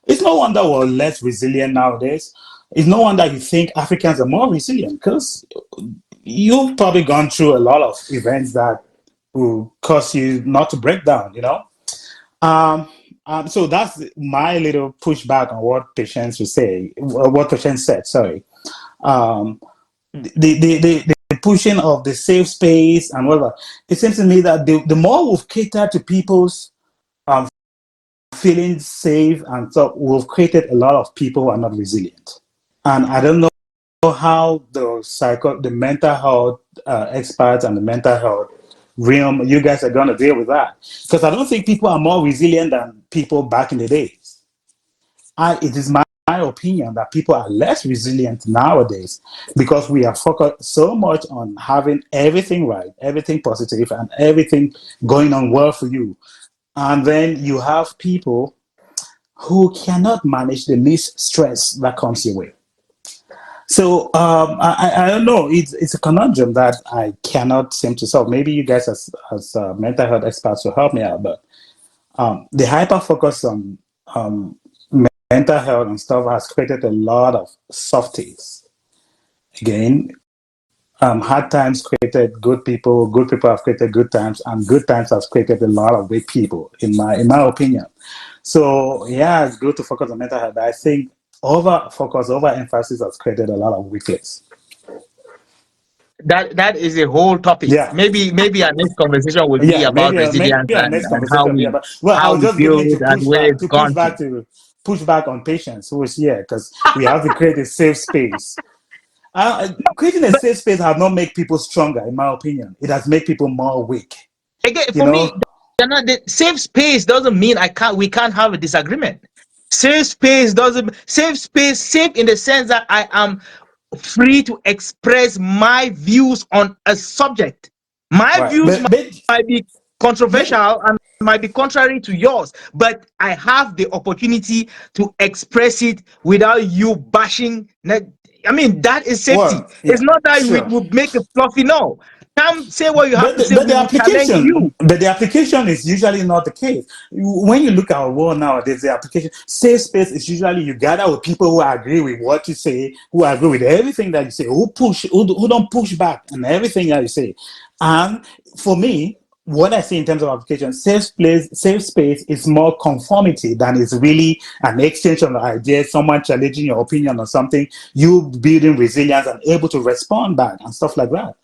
B: It's no wonder we're less resilient nowadays. It's no wonder you think Africans are more resilient, because you've probably gone through a lot of events that will cause you not to break down. Um, so that's my little pushback on what Patience will say, what Patience said, sorry. Um, the pushing of the safe space and whatever, it seems to me that the more we've catered to people's um, feeling safe, and so we've created a lot of people who are not resilient. And I don't know how the mental health experts and the mental health realm, you guys are going to deal with that, because I don't think people are more resilient than people back in the days. It is my opinion that people are less resilient nowadays because we are focused so much on having everything right, everything positive, and everything going on well for you. And then you have people who cannot manage the least stress that comes your way. So I don't know. It's a conundrum that I cannot seem to solve. Maybe you guys as mental health experts will help me out. But the hyper focus on mental health and stuff has created a lot of softies. Again, hard times created good people. Good people have created good times, and good times have created a lot of weak people. In my opinion. So yeah, it's good to focus on mental health. But I think over emphasis has created a lot of weakness.
C: That is a whole topic.
B: Yeah,
C: Maybe our next conversation will be
B: yeah.
C: about
B: Maybe
C: resilience
B: our
C: and
B: next
C: how
B: conversation will be
C: we
B: about. Well, I
C: how
B: was
C: we
B: just giving
C: build
B: it to
C: and
B: push
C: where
B: back
C: it's gone to.
B: to push back on Patience, who is here, because we have to create a safe space. Creating a safe space has not make people stronger, in my opinion. It has made people more weak.
C: Again,
B: You
C: for me,
B: know,
C: the safe space doesn't mean we can't have a disagreement. Safe space doesn't safe in the sense that I am free to express my views on a subject. My
B: right?
C: views
B: But
C: might be controversial and might be contrary to yours, but I have the opportunity to express it without you bashing. I mean, that is safety.
B: well,
C: It's
B: yeah,
C: not that we
B: sure.
C: would make it fluffy. No, come say what you have
B: But
C: to say. We will challenge you.
B: the application is usually not the case. When you look at our world nowadays, the application safe space is usually you gather with people who agree with what you say, who agree with everything that you say, who don't push back on everything that you say. And for me, what I see in terms of application, safe space is more conformity than is really an exchange of ideas, someone challenging your opinion on something, you building resilience and able to respond back and stuff like that.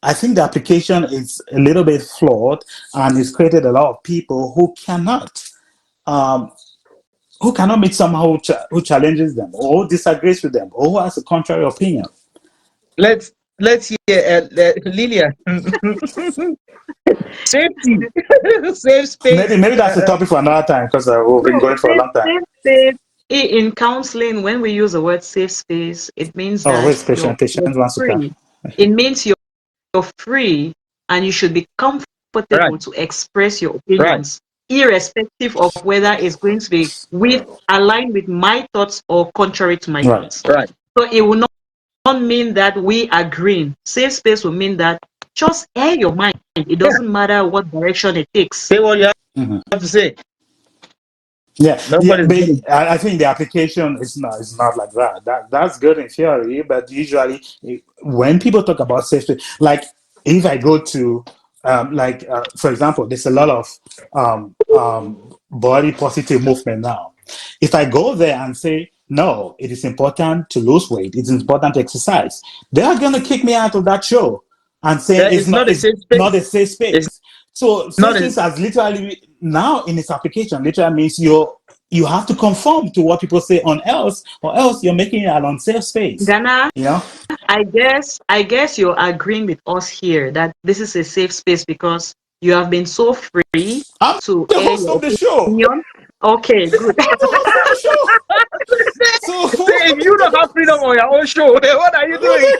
B: I think the application is a little bit flawed, and it's created a lot of people um, who cannot meet someone who challenges them or who disagrees with them or who has a contrary opinion.
C: Let's hear Lilia. Safety, safe space.
B: Maybe that's a topic for another time because we've been
A: No,
B: going for a long time.
A: safe space. In counseling, when we use the word safe space, it means
B: Oh,
A: that
B: wait,
A: you're
B: patient wants to come.
A: free. It means you're free and you should be
C: Right,
A: comfortable to express your
C: right.
A: opinions, irrespective of whether it's going to be aligned with my thoughts or contrary to my
B: Right.
A: thoughts.
C: Right.
A: So it will not mean that we agree. Safe space will mean that just air your mind. It
C: Yeah.
A: doesn't matter what direction it takes.
C: Say what you
B: Mm-hmm.
C: have to say.
B: Yeah,
C: Nobody's
B: but
C: getting.
B: I think the application is not like that. That's good in theory, but usually when people talk about safety, like if I go to for example, there's a lot of body positive movement now. If I go there and say no, it is important to lose weight, it's important to exercise, they are gonna kick me out of that show and saying
C: It's not a safe
B: not
C: space.
B: a safe
C: It's
B: space. So
C: not
B: safe
C: a
B: space has literally now in its application literally means you have to conform to what people say or else you're making it an unsafe space.
A: Ghana,
B: You know?
A: I guess you're agreeing with us here that this is a safe space because you have been so free
B: I'm
A: to
B: the
A: air
B: host
A: your
B: of the show.
A: opinion. Okay, good.
B: I'm the host of the show. So
C: say if you don't have freedom on your own show, then what are you doing?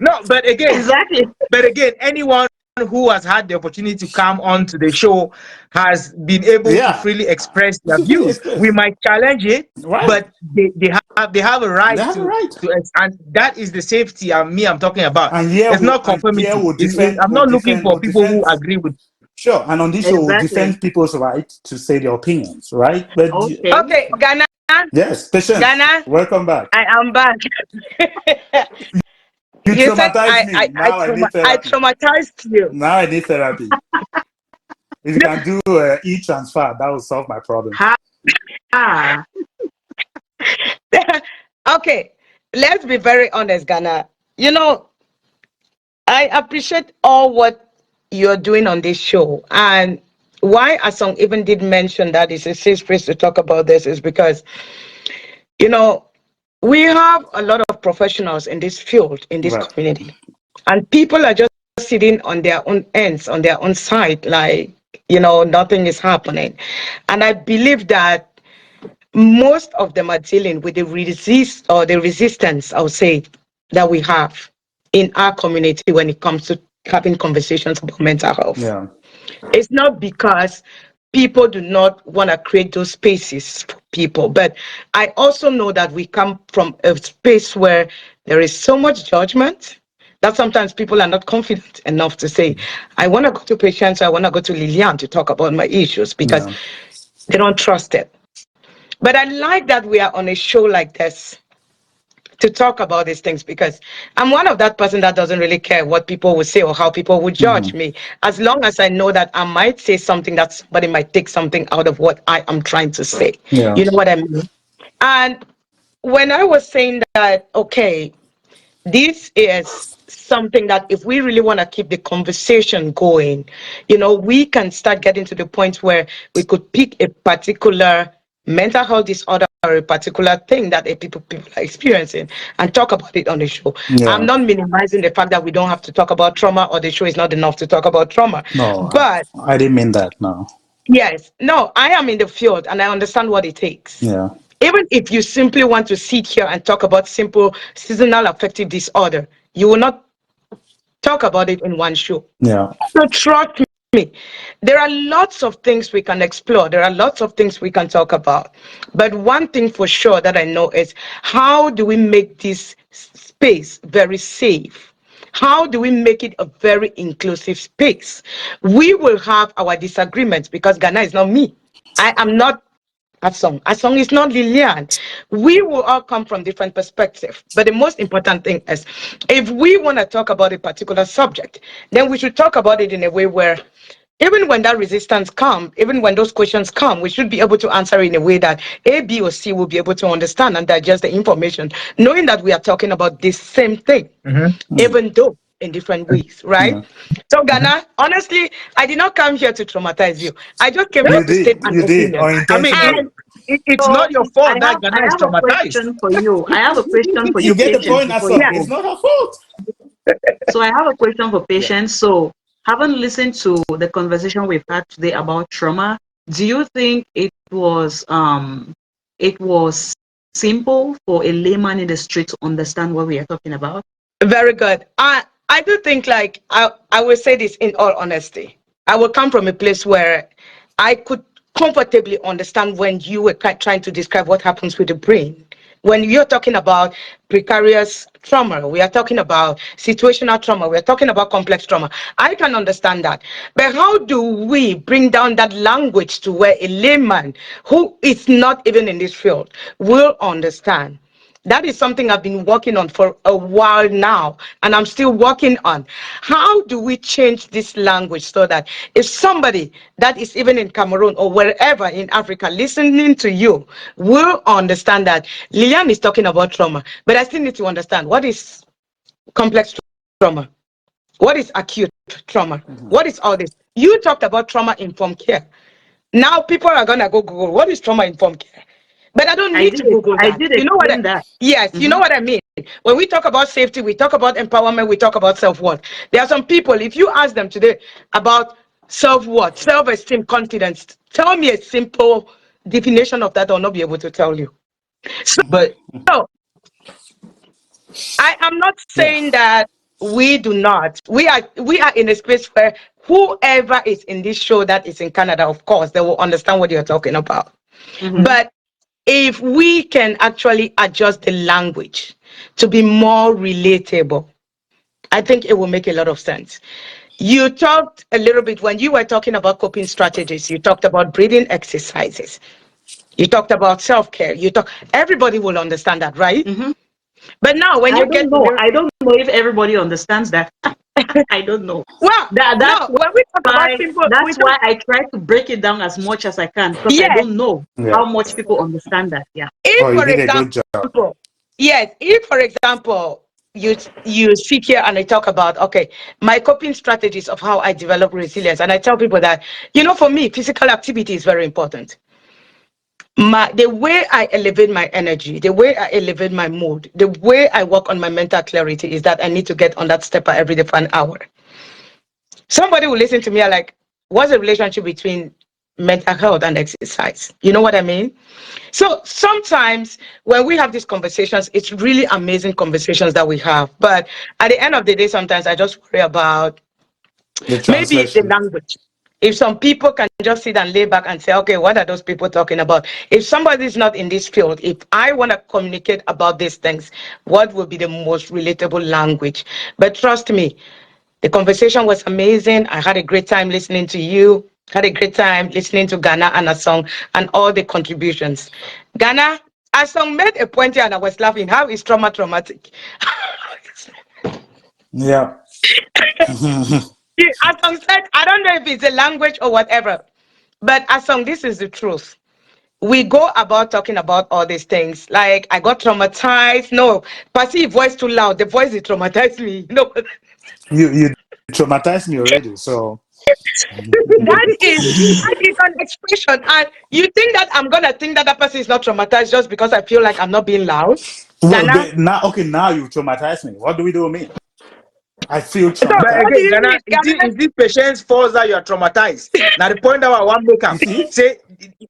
C: No,
A: Exactly.
C: but again, anyone who has had the opportunity to come on to the show has been able to
B: yeah,
C: freely express their
B: to fully
C: views. We
B: express.
C: might challenge it,
B: Right.
C: but they have a
B: They
C: right
B: have a right.
C: and that is the safety I'm talking about.
B: And
C: It's not conformity. I'm not looking for
B: we'll
C: people who
B: defend.
C: agree with.
B: Sure, and on this show, we'll
A: Exactly.
B: defend people's right to say their opinions, right? But
A: Okay.
E: Okay, Ghana,
B: yes, patience.
E: Ghana,
B: Welcome back.
E: I am back.
B: You
E: You said
B: traumatized me. Now I need
E: I
B: therapy.
E: traumatized you.
B: Now I need therapy. If you can do e-transfer, that will solve my problem.
A: Ah,
E: Okay, let's be very honest, Ghana. You know, I appreciate all what you're doing on this show. And why Asong even did mention that it's a safe space to talk about this is because, you know, we have a lot of professionals in this field, in this
B: Right.
E: community. And people are just sitting on their own ends, on their own side, like, nothing is happening. And I believe that most of them are dealing with the resistance, I would say, that we have in our community when it comes to having conversations about mental health.
B: Yeah.
E: It's not because people do not want to create those spaces for people, but I also know that we come from a space where there is so much judgment that sometimes people are not confident enough to say, I want to go to patients, I want to go to Lilian to talk about my issues because
B: Yeah.
E: they don't trust it. But I like that we are on a show like this to talk about these things because I'm one of that person that doesn't really care what people will say or how people will judge
B: Mm-hmm.
E: me, as long as I know that I might say something that somebody might take something out of what I am trying to say.
B: Yeah.
E: You know what I mean? And when I was saying that, okay, this is something that if we really want to keep the conversation going, we can start getting to the point where we could pick a particular mental health disorder or a particular thing that people are experiencing and talk about it on the show. I'm
B: Yeah.
E: not minimizing the fact that we don't have to talk about trauma or the show is not enough to talk about trauma.
B: No,
E: But
B: I didn't mean that. No.
E: yes, no, I am in the field and I understand what it takes.
B: Yeah.
E: Even if you simply want to sit here and talk about simple seasonal affective disorder, you will not talk about it in one show.
B: Yeah.
E: So trust me, there are lots of things we can explore. There are lots of things we can talk about. But one thing for sure that I know is, how do we make this space very safe? How do we make it a very inclusive space? We will have our disagreements because Ghana is not me. I am not Asong. Asong is not Lillian. We will all come from different perspectives. But the most important thing is, if we want to talk about a particular subject, then we should talk about it in a way where even when that resistance comes, even when those questions come, we should be able to answer in a way that A, B, or C will be able to understand and digest the information, knowing that we are talking about the same thing, even though in different ways, right?
B: Yeah.
E: So Ghana, honestly, I did not come here to traumatize you. I just came here
B: You
E: to state
B: did.
E: an
B: You did
E: opinion.
C: I mean,
B: unintentionally.
C: it's
A: So
C: not your
A: I
C: fault that
A: have
C: Ghana
A: I
C: is
A: have a
C: traumatized.
A: question for you. I have a question for
B: You
A: you,
B: get the
A: Patience,
B: point,
A: before you
B: Asong.
A: go.
B: It's not her fault.
A: So I have a question for
B: Yeah.
A: Patience. So having listened to the conversation we've had today about trauma, do you think it was simple for a layman in the street to understand what we are talking about?
E: Very good. I do think, like, I will say this in all honesty. I will come from a place where I could comfortably understand when you were trying to describe what happens with the brain. When you're talking about precarious trauma, we are talking about situational trauma, we are talking about complex trauma. I can understand that. But how do we bring down that language to where a layman who is not even in this field will understand? That is something I've been working on for a while now, and I'm still working on. How do we change this language so that if somebody that is even in Cameroon or wherever in Africa listening to you will understand that Lillian is talking about trauma, but I still need to understand what is complex trauma, what is acute trauma, what is all this? You talked about trauma informed care. Now people are gonna go Google what is trauma informed care. But I don't
A: I
E: need
A: did
E: to Google
A: I
E: that.
A: did
E: You know what?
A: explain that.
E: Yes, you
A: Mm-hmm.
E: know what I mean. When we talk about safety, we talk about empowerment, we talk about self-worth. There are some people, if you ask them today about self-worth, self-esteem, confidence, tell me a simple definition of that, I'll not be able to tell you.
C: But
E: So I am not
B: Yeah.
E: saying that we do not. We are in a space where whoever is in this show that is in Canada, of course, they will understand what you're talking about.
A: Mm-hmm.
E: But if we can actually adjust the language to be more relatable, I think it will make a lot of sense. You talked a little bit when you were talking about coping strategies, you talked about breathing exercises, you talked about self-care, everybody will understand that, right?
A: Mm-hmm.
E: But now when
A: I
E: you
A: don't
E: get a
A: know.
E: little,
A: I don't know if everybody understands that. I don't know.
E: well,
A: That's
E: no, when we talk about
A: why
E: simple, we
A: that's
E: talk,
A: why I try to break it down as much as I can because I
E: yes,
A: don't know
B: Yeah.
A: how much people understand that. Yeah.
B: Oh,
E: if
B: you
E: for
B: did a good job.
E: example, yes, if for example you sit here and I talk about, okay, my coping strategies of how I develop resilience, and I tell people that, for me, physical activity is very important. The way I elevate my energy, the way I elevate my mood, the way I work on my mental clarity is that I need to get on that stepper every day for an hour. Somebody will listen to me and like, what's the relationship between mental health and exercise? You know what I mean? So sometimes when we have these conversations, it's really amazing conversations that we have. But at the end of the day, sometimes I just worry about
B: The
E: maybe the
B: translation.
E: language. If some people can just sit and lay back and say, okay, what are those people talking about? If somebody is not in this field, if I want to communicate about these things, what would be the most relatable language? But trust me, the conversation was amazing. I had a great time listening to you. Had a great time listening to Ghana and Asong and all the contributions. Ghana, Asong made a point here and I was laughing. How is trauma traumatic?
B: Yeah.
E: Asong said, I don't know if it's a language or whatever, but Asong, this is the truth. We go about talking about all these things. Like, I got traumatized. No, Passy voice too loud. The voice is traumatized me. No.
B: You traumatized me already. So
E: That is an expression. And you think that I'm gonna think that person is not traumatized just because I feel like I'm not being loud?
B: Well,
E: Ghana.
B: now you traumatize me. What do we do with me? I feel
E: So
C: But
E: what
B: traumatized.
E: do
C: again,
E: you
C: Ghana,
E: mean, Ghana?
C: is this patient's fault that you are traumatized? Now the point that I want to make
B: You
C: up,
B: see?
C: say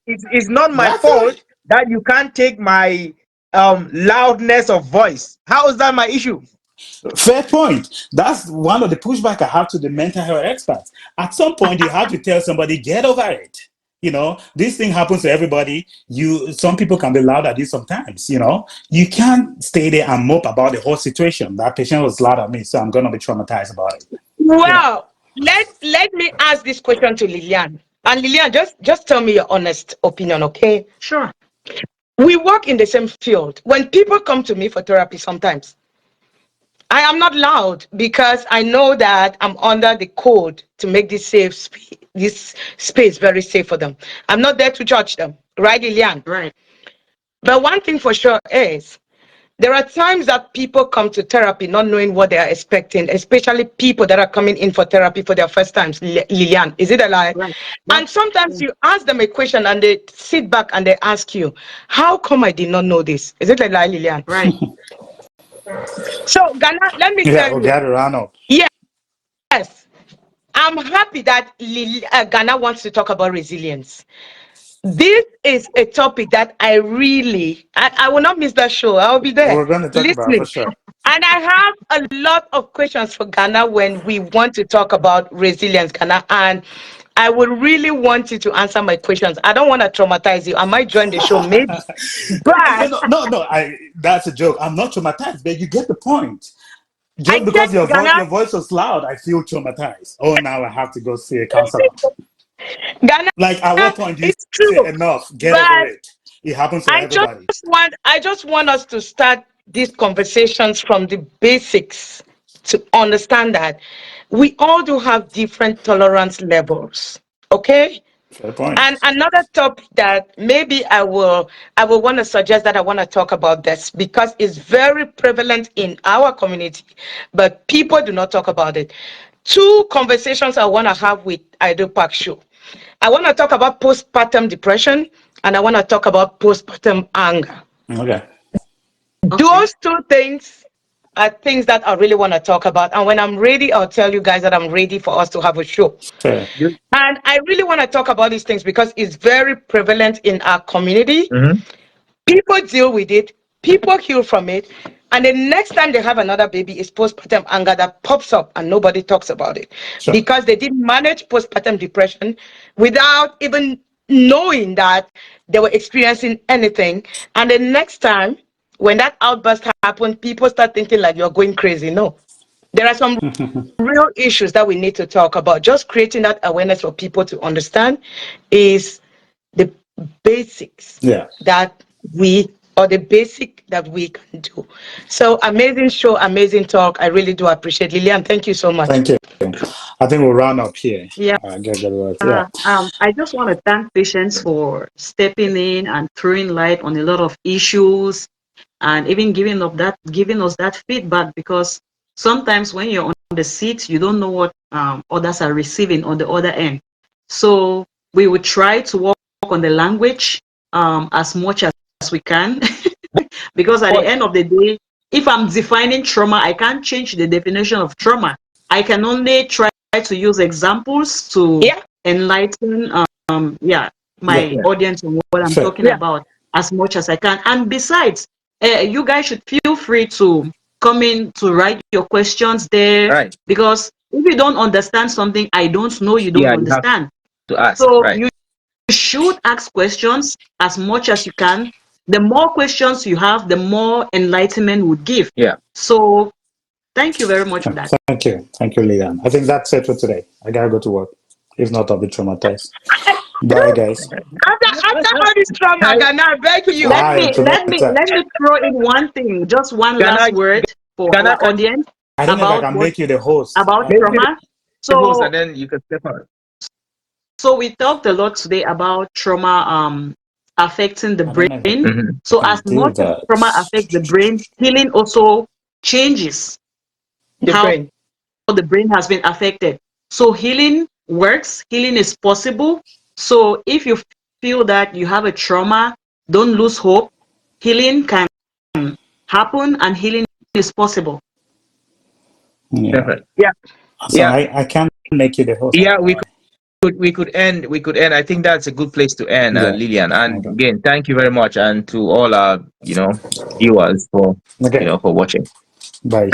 C: it's not my
B: That's it.
C: fault that you can't take my loudness of voice. How is that my issue?
B: Fair point. That's one of the pushback I have to the mental health experts. At some point, you have to tell somebody, get over it. This thing happens to everybody. Some people can be loud at you sometimes. You can't stay there and mope about the whole situation. That patient was loud at me, so I'm gonna be traumatized about it.
E: Well, let me ask this question to Lillian. And Lillian, just tell me your honest opinion, okay?
A: Sure.
E: We work in the same field. When people come to me for therapy, sometimes I am not loud because I know that I'm under the code to make this space very safe for them. I'm not there to judge them, right, Lillian?
A: Right.
E: But one thing for sure is there are times that people come to therapy not knowing what they are expecting, especially people that are coming in for therapy for their first times. Lillian, is it a lie?
A: Right.
E: And sometimes you ask them a question and they sit back and they ask you, how come I did not know this? Is it a lie, Lillian?
A: Right.
E: So, Ghana, let me
B: Yeah,
E: tell
B: we
E: you,
B: got to run up.
E: yes, I'm happy that Ghana wants to talk about resilience. This is a topic that I will not miss that show. I'll be there
B: We're going to talk about it for
E: listening.
B: sure.
E: And I have a lot of questions for Ghana when we want to talk about resilience, Ghana. And I would really want you to answer my questions. I don't want to traumatize you. I might join the show, maybe. But
B: No. That's a joke. I'm not traumatized, but you get the point.
E: I
B: Just
E: said,
B: because your
E: Ghana,
B: voice was loud, I feel traumatized. Oh, now I have to go see a counselor.
E: Ghana,
B: Like, at what point do you
E: it's
B: say
E: true.
B: enough? Get over
E: But
B: it. It happens to
E: I just
B: everybody.
E: want us to start these conversations from the basics to understand that we all do have different tolerance levels. Okay?
B: Fair point.
E: And another topic that maybe I will want to suggest that I want to talk about this because it's very prevalent in our community, but people do not talk about it. Two conversations I want to have with Ido Park Show. I want to talk about postpartum depression and I want to talk about postpartum anger.
B: Okay.
A: Okay.
E: Those two things are things that I really want to talk about. And when I'm ready, I'll tell you guys that I'm ready for us to have a show.
B: Fair.
E: And I really want to talk about these things because it's very prevalent in our community.
C: Mm-hmm.
E: People deal with it, people heal from it. And the next time they have another baby, it's postpartum anger that pops up and nobody talks about it
B: Sure.
E: because they didn't manage postpartum depression without even knowing that they were experiencing anything. And the next time when that outburst happened, people start thinking like you're going crazy. No, there are some real issues that we need to talk about. Just creating that awareness for people to understand is the basics
B: Yeah.
E: that the basic that we can do. So amazing show, amazing talk. I really do appreciate Lillian. Thank you so much.
B: Thank you. I think we'll round up here.
A: Yeah.
B: Get work. Yeah.
A: I just want to thank patients for stepping in and throwing light on a lot of issues and even giving us that feedback because sometimes when you're on the seat, you don't know what others are receiving on the other end. So we will try to work on the language as much as we can because at the end of the day, if I'm defining trauma, I can't change the definition of trauma. I can only try to use examples to
E: Yeah,
A: enlighten
B: Yeah.
A: my audience on what I'm
B: Fair.
A: talking
E: yeah.
A: about as much as I can. And besides, you guys should feel free to come in to write your questions there
C: Right.
A: because if you don't understand something, I don't know you don't
C: Yeah, you have
A: understand.
C: to ask.
A: So
C: Right.
A: you should ask questions as much as you can. The more questions you have, the more enlightenment would give.
C: Yeah.
A: So thank you very much for that.
B: Thank you. Thank you, Leanne. I think that's it for today. I gotta go to work. If not, I'll be traumatized. Bye, guys.
E: After all this trauma,
C: Hi,
E: Ghana, I beg you.
A: Let
B: I am
A: me let me
B: traumatized.
A: let me throw in one thing, just one
C: Ghana,
A: last word for
C: Ghana,
A: our audience
B: I don't know if I
A: about
B: can make you the host.
C: make me
A: trauma.
C: the host and
A: So
C: then you can step out.
A: we talked a lot today about trauma affecting the
B: I don't know if
A: brain.
C: Mm-hmm.
B: I
A: So
B: can
A: as
B: do
A: much as
B: that.
A: trauma affects the brain, healing also changes
E: The
A: how
E: brain.
A: the brain has been affected. So healing works, healing is possible. So if you feel that you have a trauma, don't lose hope. Healing can happen and healing is possible.
B: Yeah.
C: Definitely. Yeah.
B: So
C: Yeah.
B: I can't make you the host
C: Yeah.
B: anymore.
C: We could end. I think that's a good place to end,
B: Yeah.
C: Lillian. And
B: Okay.
C: again, thank you very much, and to all our viewers for
B: Okay.
C: for watching.
B: Bye.